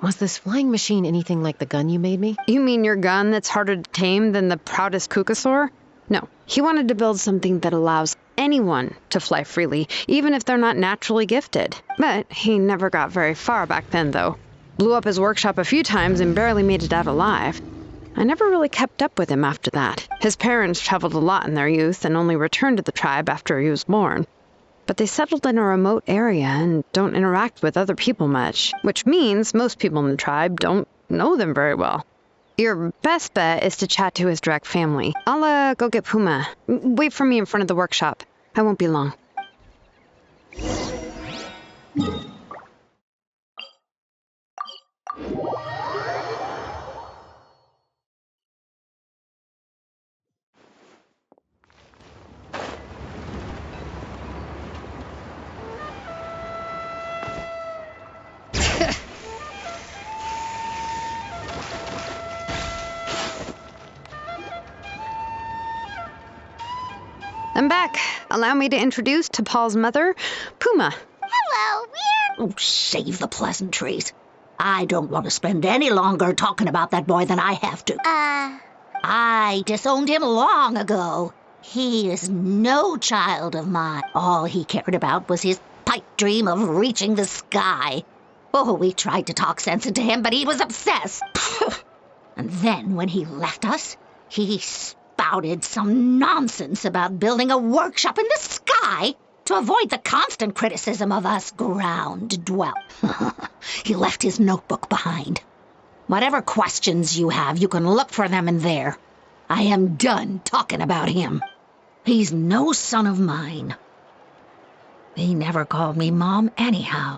Was this flying machine anything like the gun you made me? You mean your gun that's harder to tame than the proudest Kukasaur? No, he wanted to build something that allows anyone to fly freely, even if they're not naturally gifted. But he never got very far back then, though. Blew up his workshop a few times and barely made it out alive. I never really kept up with him after that. His parents traveled a lot in their youth and only returned to the tribe after he was born. But they settled in a remote area and don't interact with other people much, which means most people in the tribe don't know them very well. Your best bet is to chat to his direct family. I'll go get Puma. Wait for me in front of the workshop. I won't be long. I'm back. Allow me to introduce T'Pol's mother, Puma. Hello, Oh, save the pleasantries. I don't want to spend any longer talking about that boy than I have to. I disowned him long ago. He is no child of mine. All he cared about was his pipe dream of reaching the sky. Oh, we tried to talk sense into him, but he was obsessed. And then when he left us, he spouted some nonsense about building a workshop in the sky to avoid the constant criticism of us ground dwellers. He left his notebook behind. Whatever questions you have, you can look for them in there. I am done talking about him. He's no son of mine. He never called me Mom anyhow.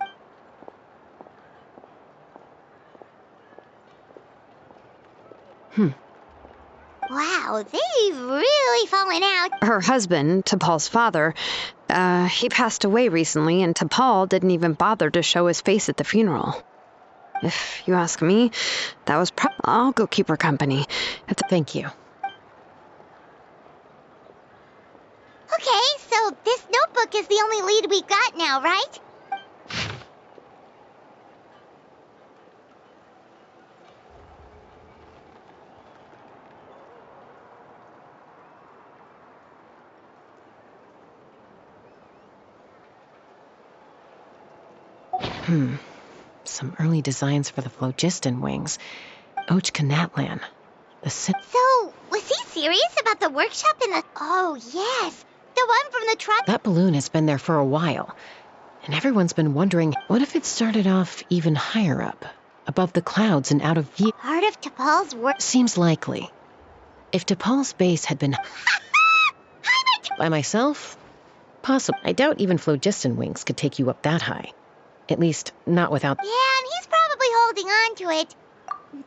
Wow, they've really fallen out. Her husband, T'Pol's father, he passed away recently, and T'Pol didn't even bother to show his face at the funeral. If you ask me, that was I'll go keep her company. Thank you. Okay, so this notebook is the only lead we've got now, right? Some early designs for the phlogiston wings. Natlan. So, was he serious about the workshop in the... Oh, yes. The one from the truck... That balloon has been there for a while. And everyone's been wondering, what if it started off even higher up? Above the clouds and out of view? Part of T'Pol's work... Seems likely. If T'Pol's base had been... by myself? Possible. I doubt even phlogiston wings could take you up that high. At least, not without... Yeah, and he's probably holding on to it.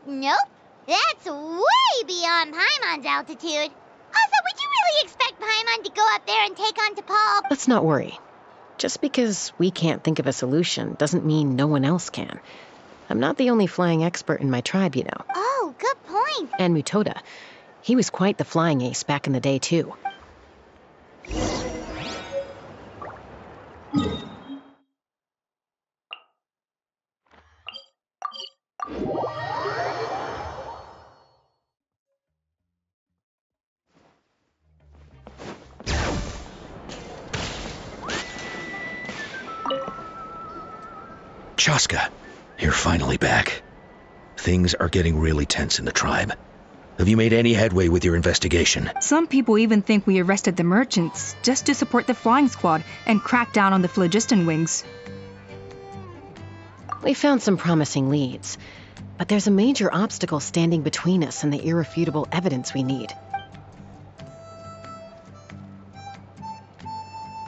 Nope. That's way beyond Paimon's altitude. Also, would you really expect Paimon to go up there and take on T'Pol? Let's not worry. Just because we can't think of a solution doesn't mean no one else can. I'm not the only flying expert in my tribe, you know. Oh, Good point. And Mutoda. He was quite the flying ace back in the day, too. Chasca, you're finally back. Things are getting really tense in the tribe. Have you made any headway with your investigation? Some people even think we arrested the merchants just to support the flying squad and crack down on the phlogiston wings. We found some promising leads, but there's a major obstacle standing between us and the irrefutable evidence we need.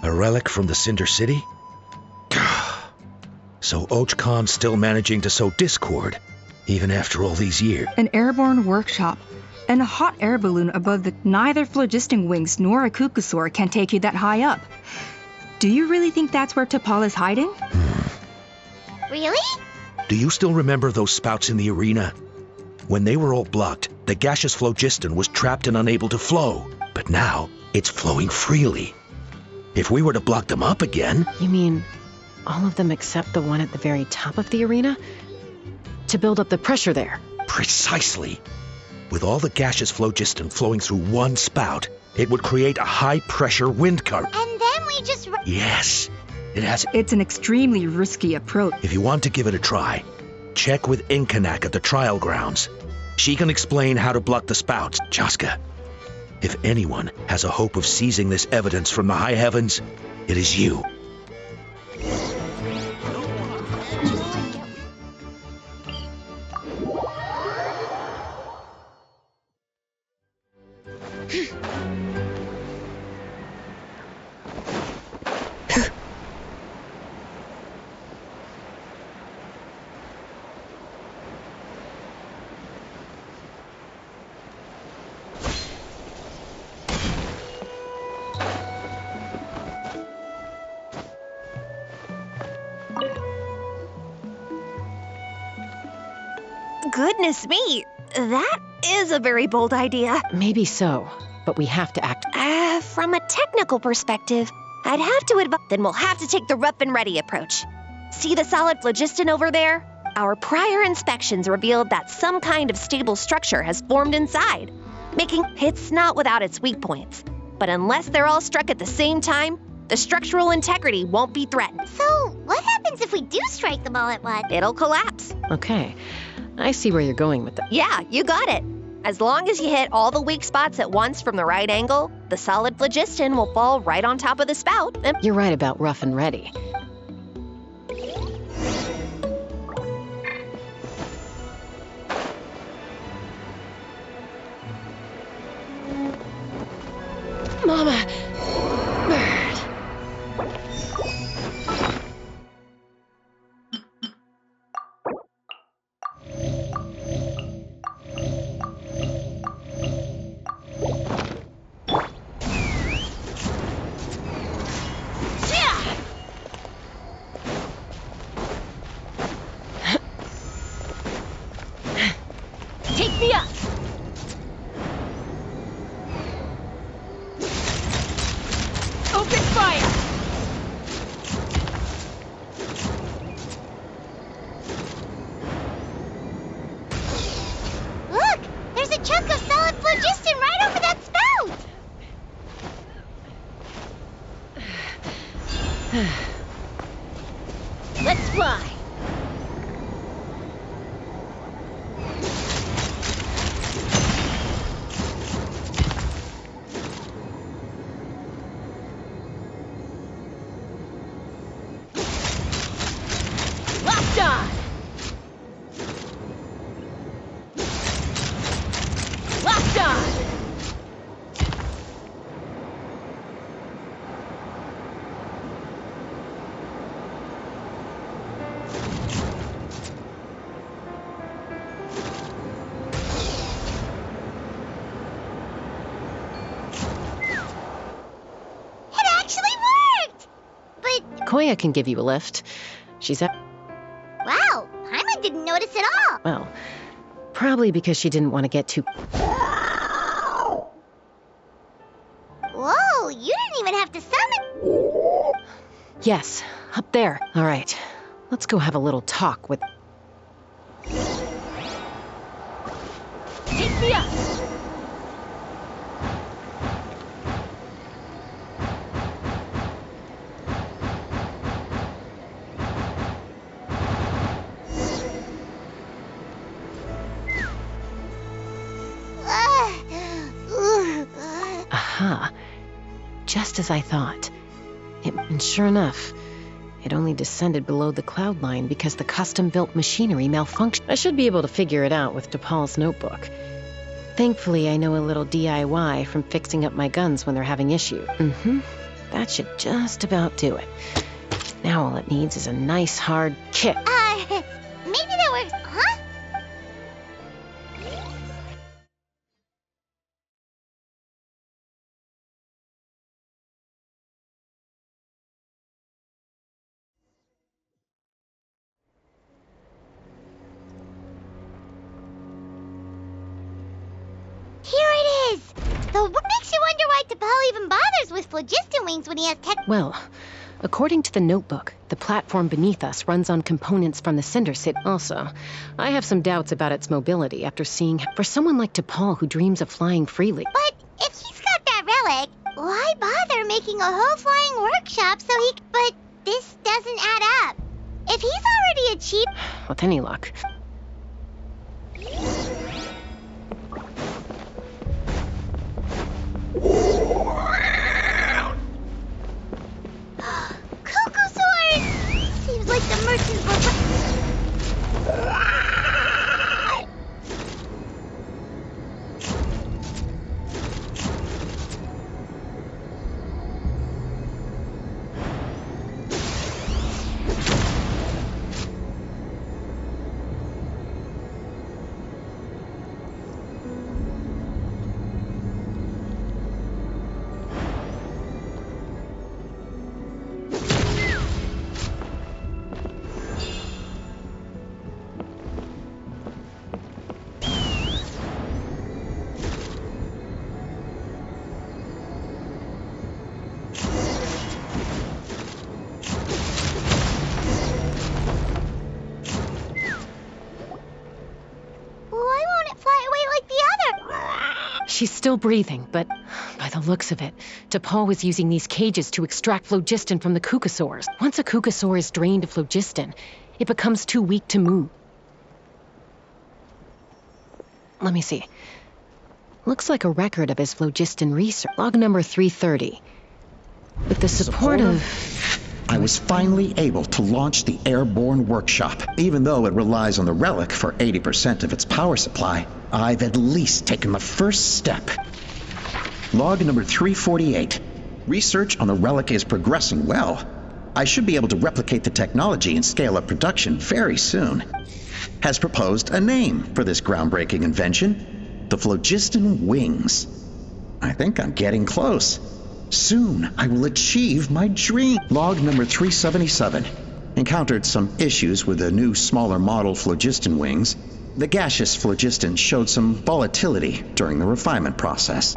A relic from the Cinder City? So Och Khan's still managing to sow discord, even after all these years. An airborne workshop and a hot air balloon above the neither phlogiston wings nor a cuckoosaur can take you that high up. Do you really think that's where T'Pol is hiding? Really? Do you still remember those spouts in the arena? When they were all blocked, the gaseous phlogiston was trapped and unable to flow. But now, it's flowing freely. If we were to block them up again... You mean all of them except the one at the very top of the arena? To build up the pressure there? Precisely. With all the gaseous phlogiston flowing through one spout, it would create a high-pressure wind current. And then we just... Yes. It's an extremely risky approach. If you want to give it a try, check with Inkanak at the trial grounds. She can explain how to block the spouts. Chasca, if anyone has a hope of seizing this evidence from the high heavens, it is you. Goodness me, that is a very bold idea. Maybe so, but we have to act. From a technical perspective, I'd have to advise. Then we'll have to take the rough and ready approach. See the solid phlogiston over there? Our prior inspections revealed that some kind of stable structure has formed inside, making it's not without its weak points. But unless they're all struck at the same time, the structural integrity won't be threatened. So, what happens if we do strike them all at once? It'll collapse. Okay, I see where you're going with that. Yeah, you got it. As long as you hit all the weak spots at once from the right angle, the solid phlogiston will fall right on top of the spout. You're right about rough and ready. Mama! Bird! Take me up! Open fire! Look! There's a chunk of solid phlogiston right over that spout! Let's fly! Locked on! Locked on! It actually worked! But, Koya can give you a lift. She's at... wow, Paimon didn't notice at all. Well, Probably because she didn't want to get too... Whoa, you didn't even have to summon... Yes, up there. All right, let's go have a little talk with... Take me up! Aha. Just as I thought. And sure enough, it only descended below the cloud line because the custom-built machinery malfunctioned. I should be able to figure it out with DePaul's notebook. Thankfully, I know a little DIY from fixing up my guns when they're having issues. That should just about do it. Now all it needs is a nice hard kick. Maybe that works, huh? Here it is! So what makes you wonder why T'Pol even bothers with phlogiston wings when he has tech... Well, according to the notebook, the platform beneath us runs on components from the Cinder City. Also, I have some doubts about its mobility after seeing... For someone like T'Pol who dreams of flying freely... But if he's got that relic, why bother making a whole flying workshop so he... But this doesn't add up. If he's already achieved... With any luck. Cuckoosaurs! Seems like the merchants were... She's still breathing, but by the looks of it, T'Pol was using these cages to extract phlogiston from the cucosaurs. Once a cucosaur is drained of phlogiston, it becomes too weak to move. Let me see. Looks like a record of his phlogiston research. Log number 330. With the support of... I was finally able to launch the airborne workshop. Even though it relies on the relic for 80% of its power supply, I've at least taken the first step. Log number 348. Research on the relic is progressing well. I should be able to replicate the technology and scale up production very soon. Has proposed a name for this groundbreaking invention: the phlogiston wings. I think I'm getting close. Soon, I will achieve my dream. Log number 377. Encountered some issues with the new, smaller model phlogiston wings. The gaseous phlogiston showed some volatility during the refinement process.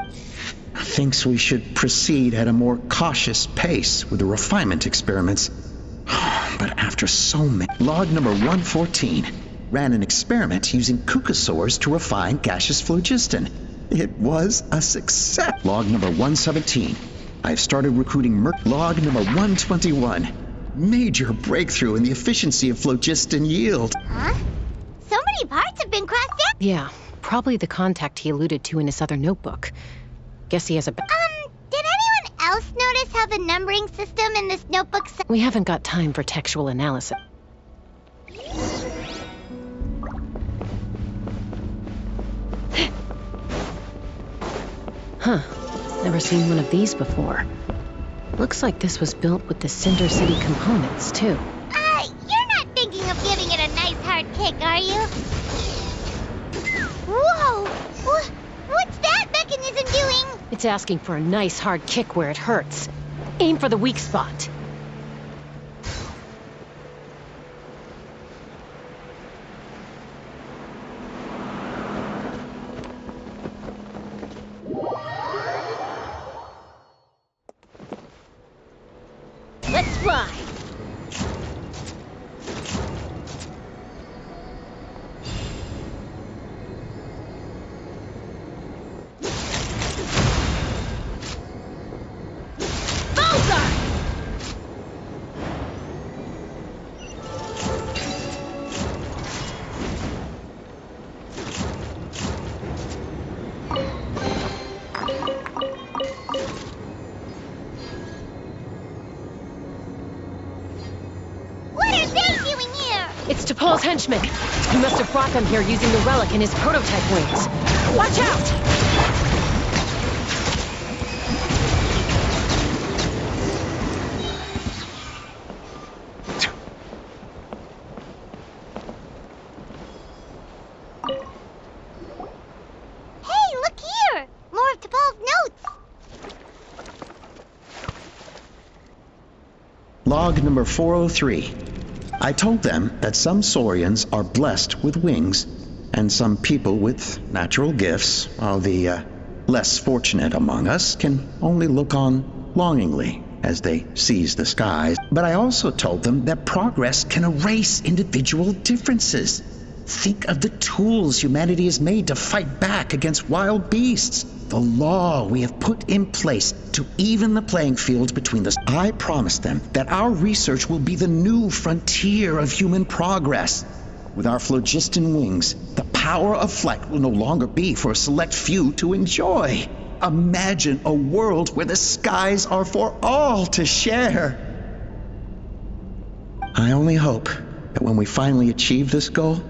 Thinks we should proceed at a more cautious pace with the refinement experiments. But after so many... Log number 114. Ran an experiment using cucosaurs to refine gaseous phlogiston. It was a success. Log number 117. I've started recruiting Log number 121. Major breakthrough in the efficiency of phlogiston yield. Huh? So many parts have been crossed out. Yeah, probably the contact he alluded to in his other notebook. Guess he has a... Did anyone else notice how the numbering system in this notebook... We haven't got time for textual analysis. Huh. Never seen one of these before. Looks like this was built with the Cinder City components, too. You're not thinking of giving it a nice hard kick, are you? Whoa! What's that mechanism doing? It's asking for a nice hard kick where it hurts. Aim for the weak spot. It's T'Pol's henchmen. He must have brought them here using the relic in his prototype wings. Watch out! Hey, look here! More of T'Pol's notes! Log number 403. I told them that some Saurians are blessed with wings, and some people with natural gifts, while the less fortunate among us can only look on longingly as they seize the skies. But I also told them that progress can erase individual differences. Think of the tools humanity has made to fight back against wild beasts. The law we have put in place to even the playing field between us. I promised them that our research will be the new frontier of human progress. With our phlogiston wings, the power of flight will no longer be for a select few to enjoy. Imagine a world where the skies are for all to share. I only hope that when we finally achieve this goal,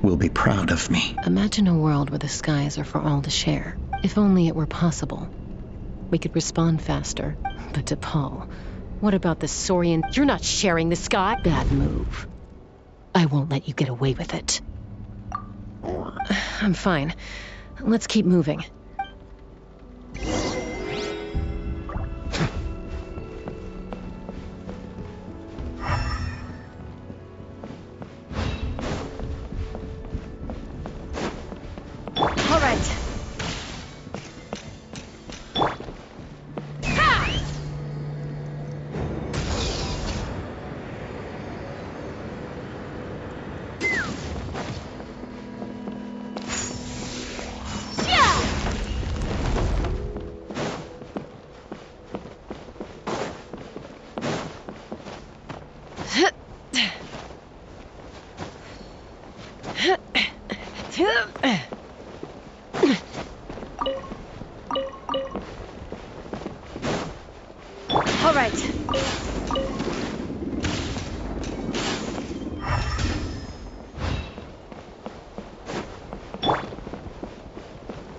will be proud of me. Imagine a world where the skies are for all to share. If only it were possible. We could respond faster. But T'Pol, what about the Saurian? You're not sharing the sky. Bad move. I won't let you get away with it. I'm fine. Let's keep moving. All right. All right.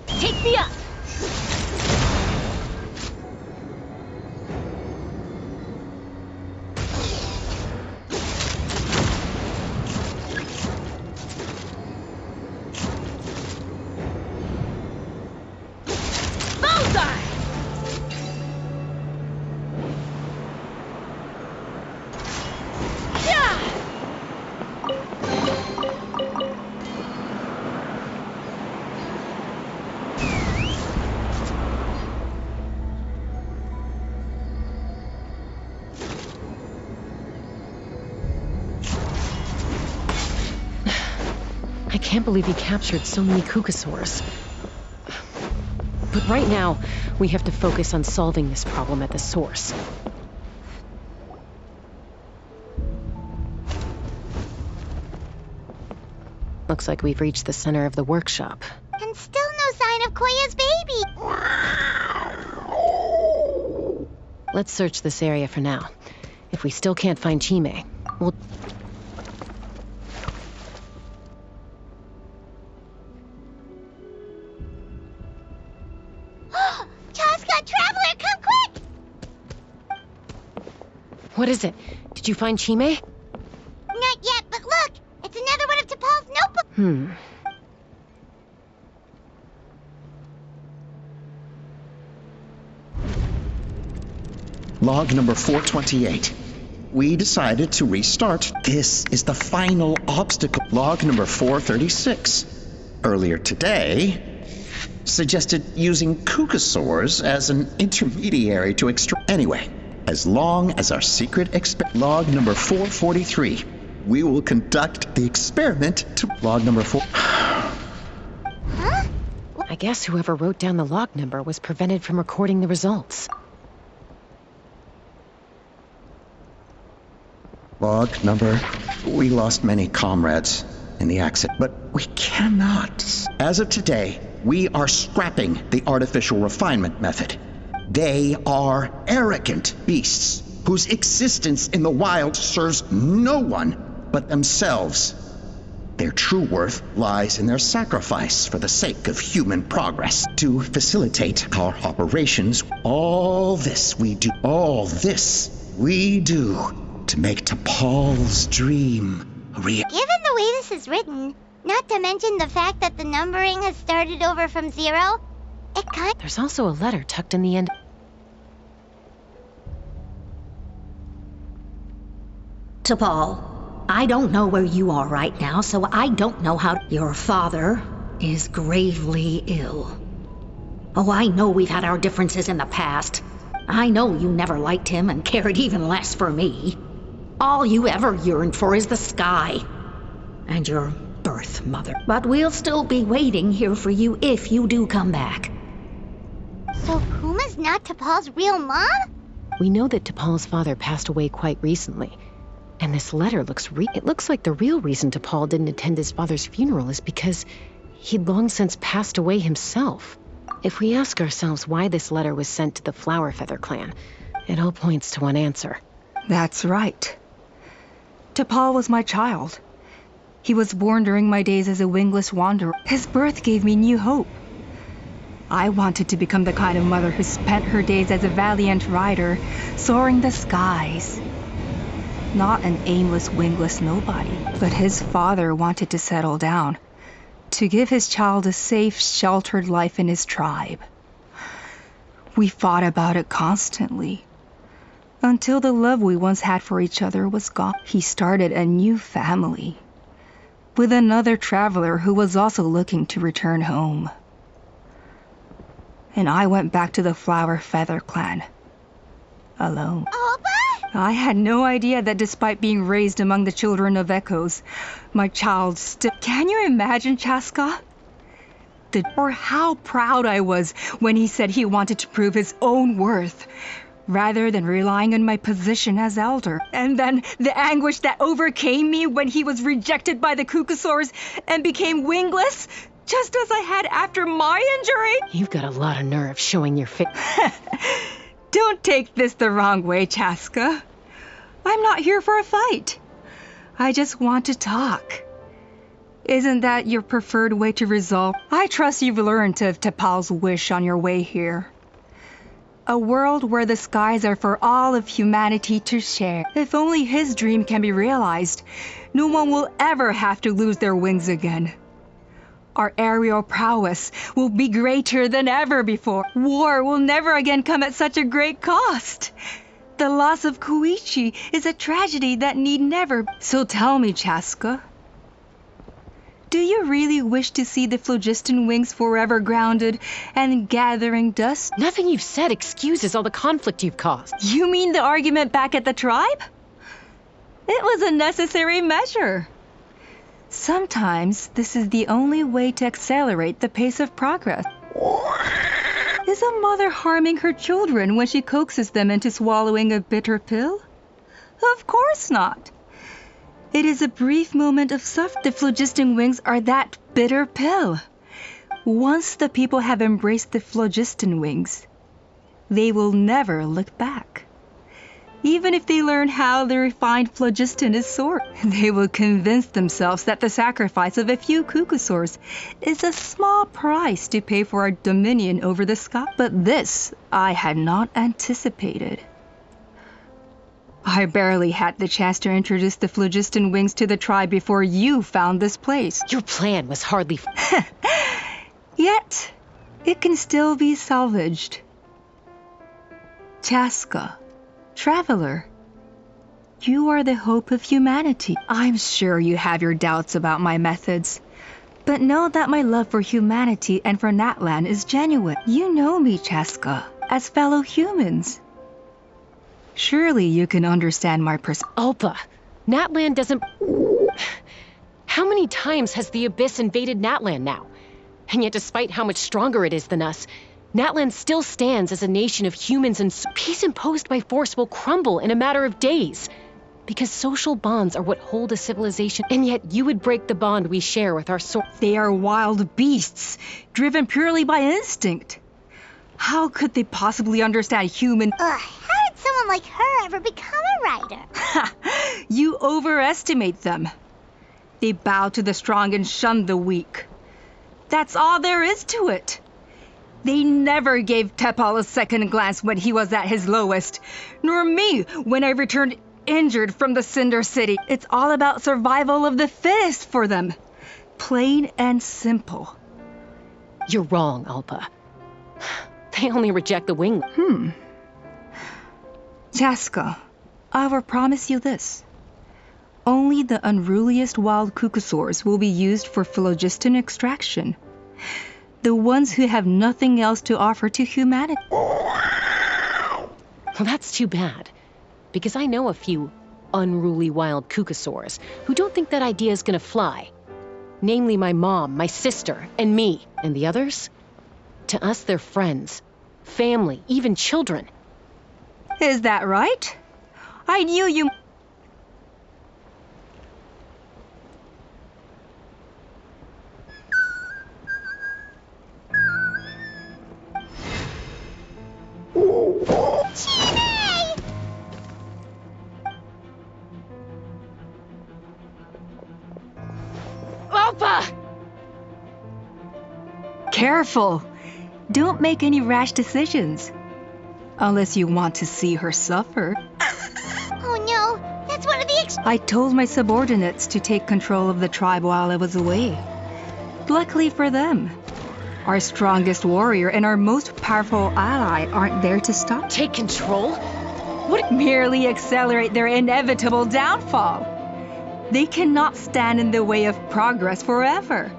Take me up. I can't believe he captured so many Kukasaurs. But right now, we have to focus on solving this problem at the source. Looks like we've reached the center of the workshop. And still no sign of Koya's baby! Let's search this area for now. If we still can't find Chime, we'll... Chasca, Traveler, come quick! What is it? Did you find Chime? Not yet, but look! It's another one of T'Pol's notebooks! Log number 428. We decided to restart. This is the final obstacle. Log number 436. Earlier today, suggested using Kukasaurs as an intermediary to extract. Anyway, as long as our secret log number 443, we will conduct the experiment to log number 4. I guess whoever wrote down the log number was prevented from recording the results. Log number. We lost many comrades in the accident, but we cannot. As of today, we are scrapping the artificial refinement method. They are arrogant beasts whose existence in the wild serves no one but themselves. Their true worth lies in their sacrifice for the sake of human progress. To facilitate our operations, all this we do to make T'Pol's dream real. Given the way this is written, not to mention the fact that the numbering has started over from 0, it kind. There's also a letter tucked in the end. T'Pol, I don't know where you are right now, so I don't know how. Your father is gravely ill. Oh, I know we've had our differences in the past. I know you never liked him and cared even less for me. All you ever yearned for is the sky and your birth mother. But we'll still be waiting here for you if you do come back. So Puma's not T'Pol's real mom? We know that T'Pol's father passed away quite recently. And this letter looks it looks like the real reason T'Pol didn't attend his father's funeral is because he'd long since passed away himself. If we ask ourselves why this letter was sent to the Flower Feather clan, it all points to one answer. That's right. T'Pol was my child. He was born during my days as a wingless wanderer. His birth gave me new hope. I wanted to become the kind of mother who spent her days as a valiant rider, soaring the skies. Not an aimless, wingless nobody. But his father wanted to settle down, to give his child a safe, sheltered life in his tribe. We fought about it constantly, until the love we once had for each other was gone. He started a new family, with another traveler who was also looking to return home. And I went back to the Flower Feather clan, alone. I had no idea that despite being raised among the children of echoes, my child still... Can you imagine, Chasca? Or how proud I was when he said he wanted to prove his own worth, rather than relying on my position as elder. And then the anguish that overcame me when he was rejected by the Cucusaurs and became wingless, just as I had after my injury. You've got a lot of nerve showing your face. Don't take this the wrong way, Chasca. I'm not here for a fight. I just want to talk. Isn't that your preferred way to resolve? I trust you've learned of T'Pol's wish on your way here. A world where the skies are for all of humanity to share. If only his dream can be realized, no one will ever have to lose their wings again. Our aerial prowess will be greater than ever before. War will never again come at such a great cost. The loss of Koichi is a tragedy that need never... So tell me, Chasca, do you really wish to see the phlogiston wings forever grounded and gathering dust? Nothing you've said excuses all the conflict you've caused. You mean the argument back at the tribe? It was a necessary measure. Sometimes this is the only way to accelerate the pace of progress. Is a mother harming her children when she coaxes them into swallowing a bitter pill? Of course not. It is a brief moment of suffering. The phlogiston wings are that bitter pill. Once the people have embraced the phlogiston wings, they will never look back. Even if they learn how the refined phlogiston is sourced, they will convince themselves that the sacrifice of a few Cucusaurs is a small price to pay for our dominion over the sky. But this I had not anticipated. I barely had the chance to introduce the phlogiston wings to the tribe before you found this place. Your plan was hardly... Yet, it can still be salvaged. Chasca, traveler, you are the hope of humanity. I'm sure you have your doubts about my methods, but know that my love for humanity and for Natlan is genuine. You know me, Chasca, as fellow humans. Surely you can understand my Ulpa, Natlan doesn't... How many times has the Abyss invaded Natlan now? And yet despite how much stronger it is than us, Natlan still stands as a nation of humans, and peace imposed by force will crumble in a matter of days. Because social bonds are what hold a civilization, and yet you would break the bond we share with our soul. They are wild beasts, driven purely by instinct. How could they possibly understand human... How did someone like her ever become a writer? You overestimate them. They bow to the strong and shun the weak. That's all there is to it. They never gave Tepal a second glance when he was at his lowest, nor me when I returned injured from the Cinder City. It's all about survival of the fittest for them. Plain and simple. You're wrong, Alpa. They only reject the wing. Chasca, I will promise you this. Only the unruliest wild cucosaurs will be used for phlogiston extraction. The ones who have nothing else to offer to humanity. Well, that's too bad. Because I know a few unruly wild cucosaurs who don't think that idea is gonna fly. Namely my mom, my sister, and me. And the others? To us, they're friends, family, even children. Is that right? I knew you... Alpa! Careful! Don't make any rash decisions. Unless you want to see her suffer. Oh no, that's one of the I told my subordinates to take control of the tribe while I was away. Luckily for them, our strongest warrior and our most powerful ally aren't there to stop. Take control? Would merely accelerate their inevitable downfall. They cannot stand in the way of progress forever.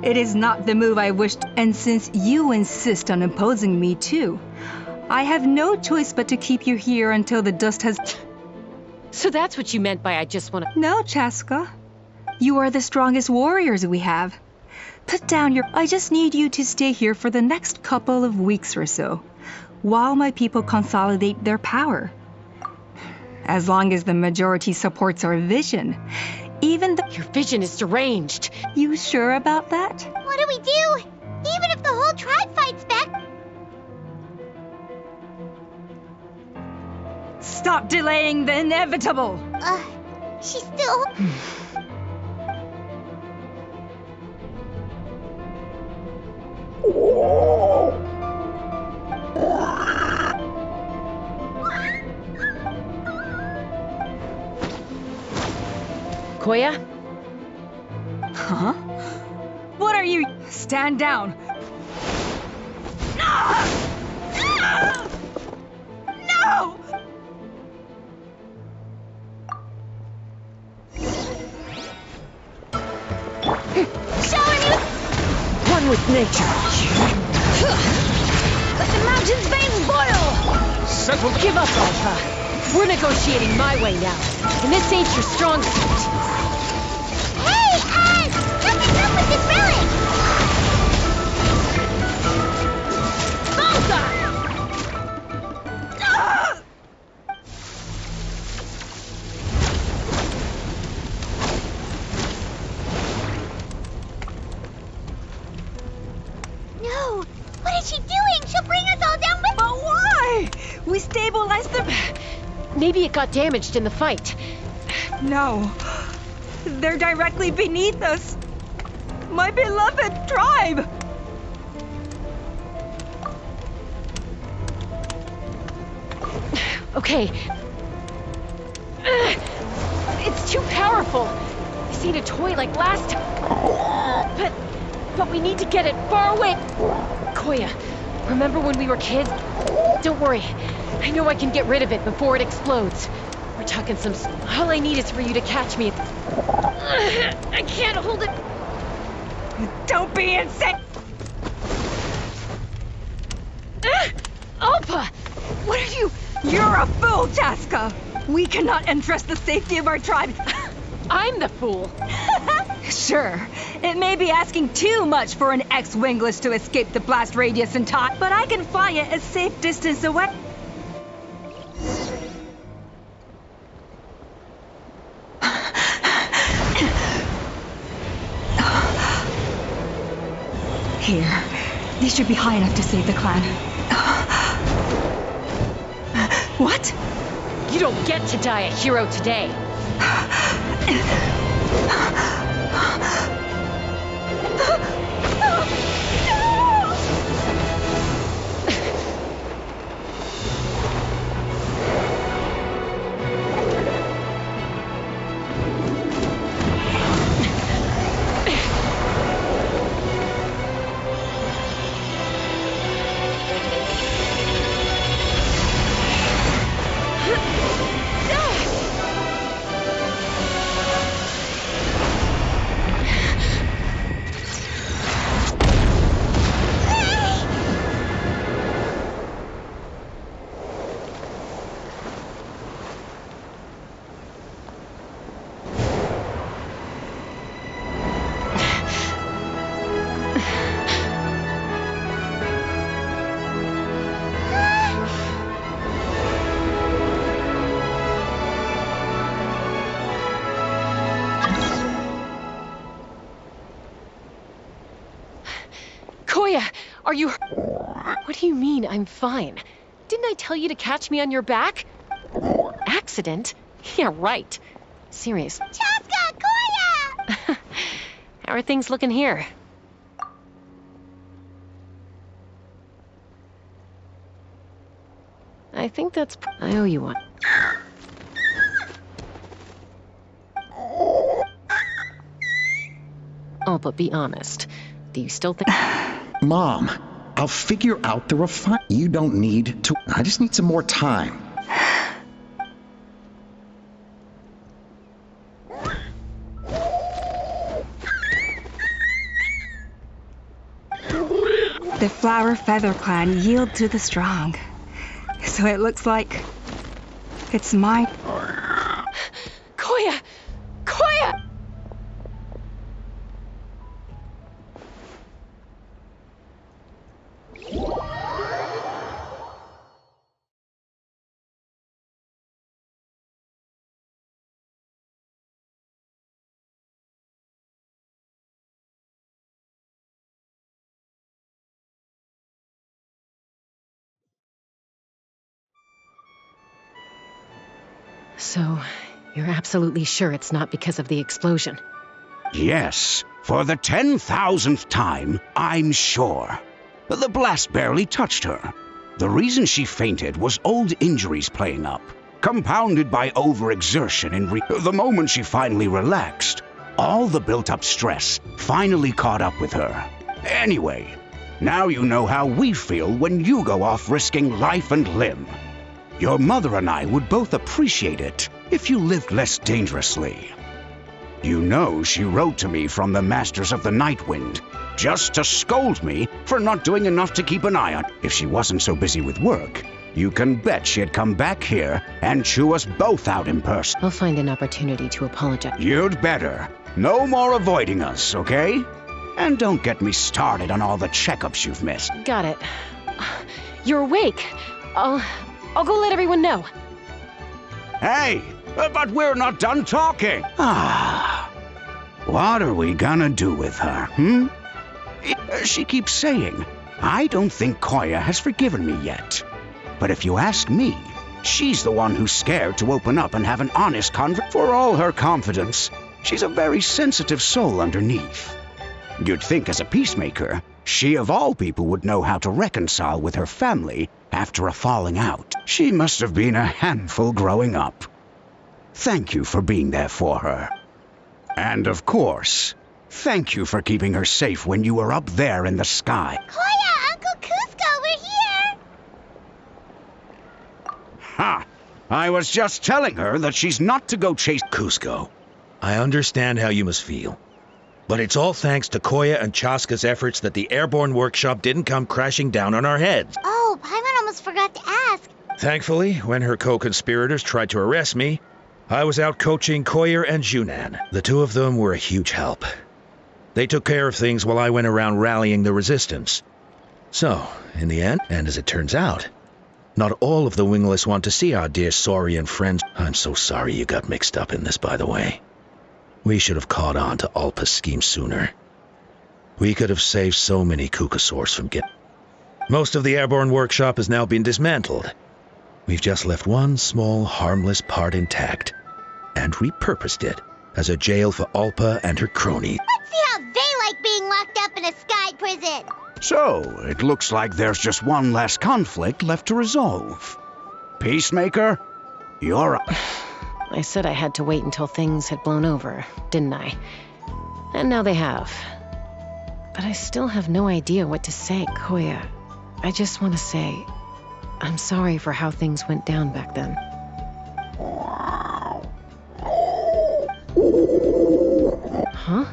It is not the move I wished, and since you insist on imposing me too, I have no choice but to keep you here until the dust has... So that's what you meant by I just want to... No, Chasca. You are the strongest warriors we have. Put down your... I just need you to stay here for the next couple of weeks or so, while my people consolidate their power. As long as the majority supports our vision, even the... Your vision is deranged. You sure about that? What do we do? Even if the whole tribe fights back... Stop delaying the inevitable! She's still... Koya? Huh? What are you... Stand down! No! One with nature. Let the mountain's veins boil! Settle. Give up, Alpha. We're negotiating my way now, and this ain't your strong suit. Hey, help us up with this relic! Balsa! No! What is she doing? She'll bring us all down with... But why? We stabilized the... Maybe it got damaged in the fight. No. They're directly beneath us. My beloved tribe! Okay. It's too powerful. This ain't a toy like last time. But we need to get it far away. Koya, remember when we were kids? Don't worry. I know I can get rid of it before it explodes. We're talking some... All I need is for you to catch me. I can't hold it. Don't be insane! Alpa! What are you... You're a fool, Chasca! We cannot entrust the safety of our tribe. I'm the fool. Sure, it may be asking too much for an ex-wingless to escape the blast radius in time, but I can fly it a safe distance away. Here, these should be high enough to save the clan. What? You don't get to die a hero today. Koya, are you... What do you mean, I'm fine? Didn't I tell you to catch me on your back? Accident? Yeah, right. Serious. Chasca! Koya! How are things looking here? I think that's... I owe you one. Oh, but be honest. Do you still think... Mom, I'll figure out the refine. You don't need to. I just need some more time. The flower feather clan yield to the strong. So it looks like it's mine. Koya! Koya! So, you're absolutely sure it's not because of the explosion? Yes, for the 10,000th time, I'm sure. The blast barely touched her. The reason she fainted was old injuries playing up, compounded by overexertion the moment she finally relaxed, all the built-up stress finally caught up with her. Anyway, now you know how we feel when you go off risking life and limb. Your mother and I would both appreciate it if you lived less dangerously. You know she wrote to me from the Masters of the Night Wind, just to scold me for not doing enough to keep an eye on. If she wasn't so busy with work, you can bet she'd come back here and chew us both out in person. I'll find an opportunity to apologize. You'd better. No more avoiding us, okay? And don't get me started on all the checkups you've missed. Got it. You're awake. I'll go let everyone know. Hey, but we're not done talking. What are we gonna do with her, She keeps saying, I don't think Koya has forgiven me yet. But if you ask me, she's the one who's scared to open up and have an honest conversation. For all her confidence, she's a very sensitive soul underneath. You'd think as a peacemaker, she of all people would know how to reconcile with her family after a falling out. She must have been a handful growing up. Thank you for being there for her. And of course, thank you for keeping her safe when you were up there in the sky. Koya, Uncle Cusco, we're here! Ha! I was just telling her that she's not to go chase Cusco. I understand how you must feel. But it's all thanks to Koya and Chasca's efforts that the airborne workshop didn't come crashing down on our heads. Oh, Paimon almost forgot to ask. Thankfully, when her co-conspirators tried to arrest me, I was out coaching Koya and Junan. The two of them were a huge help. They took care of things while I went around rallying the resistance. So, in the end, and as it turns out, not all of the wingless want to see our dear Saurian friends. I'm so sorry you got mixed up in this, by the way. We should have caught on to Alpa's scheme sooner. We could have saved so many Kukasaurs from getting... Most of the airborne workshop has now been dismantled. We've just left one small, harmless part intact and repurposed it as a jail for Alpa and her cronies. Let's see how they like being locked up in a sky prison. So, it looks like there's just one less conflict left to resolve. Peacemaker, you're up. I said I had to wait until things had blown over, didn't I? And now they have. But I still have no idea what to say, Koya. I just want to say, I'm sorry for how things went down back then. Huh?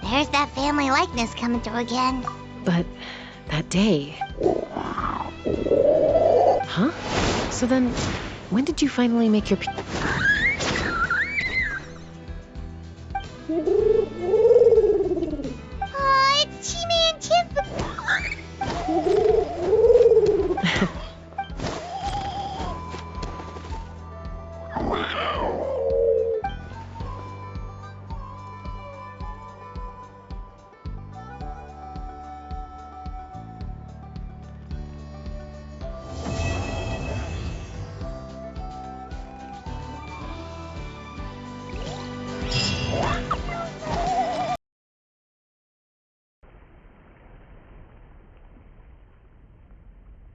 There's that family likeness coming through again. But that day... Huh? So then, when did you finally make your... It's Chime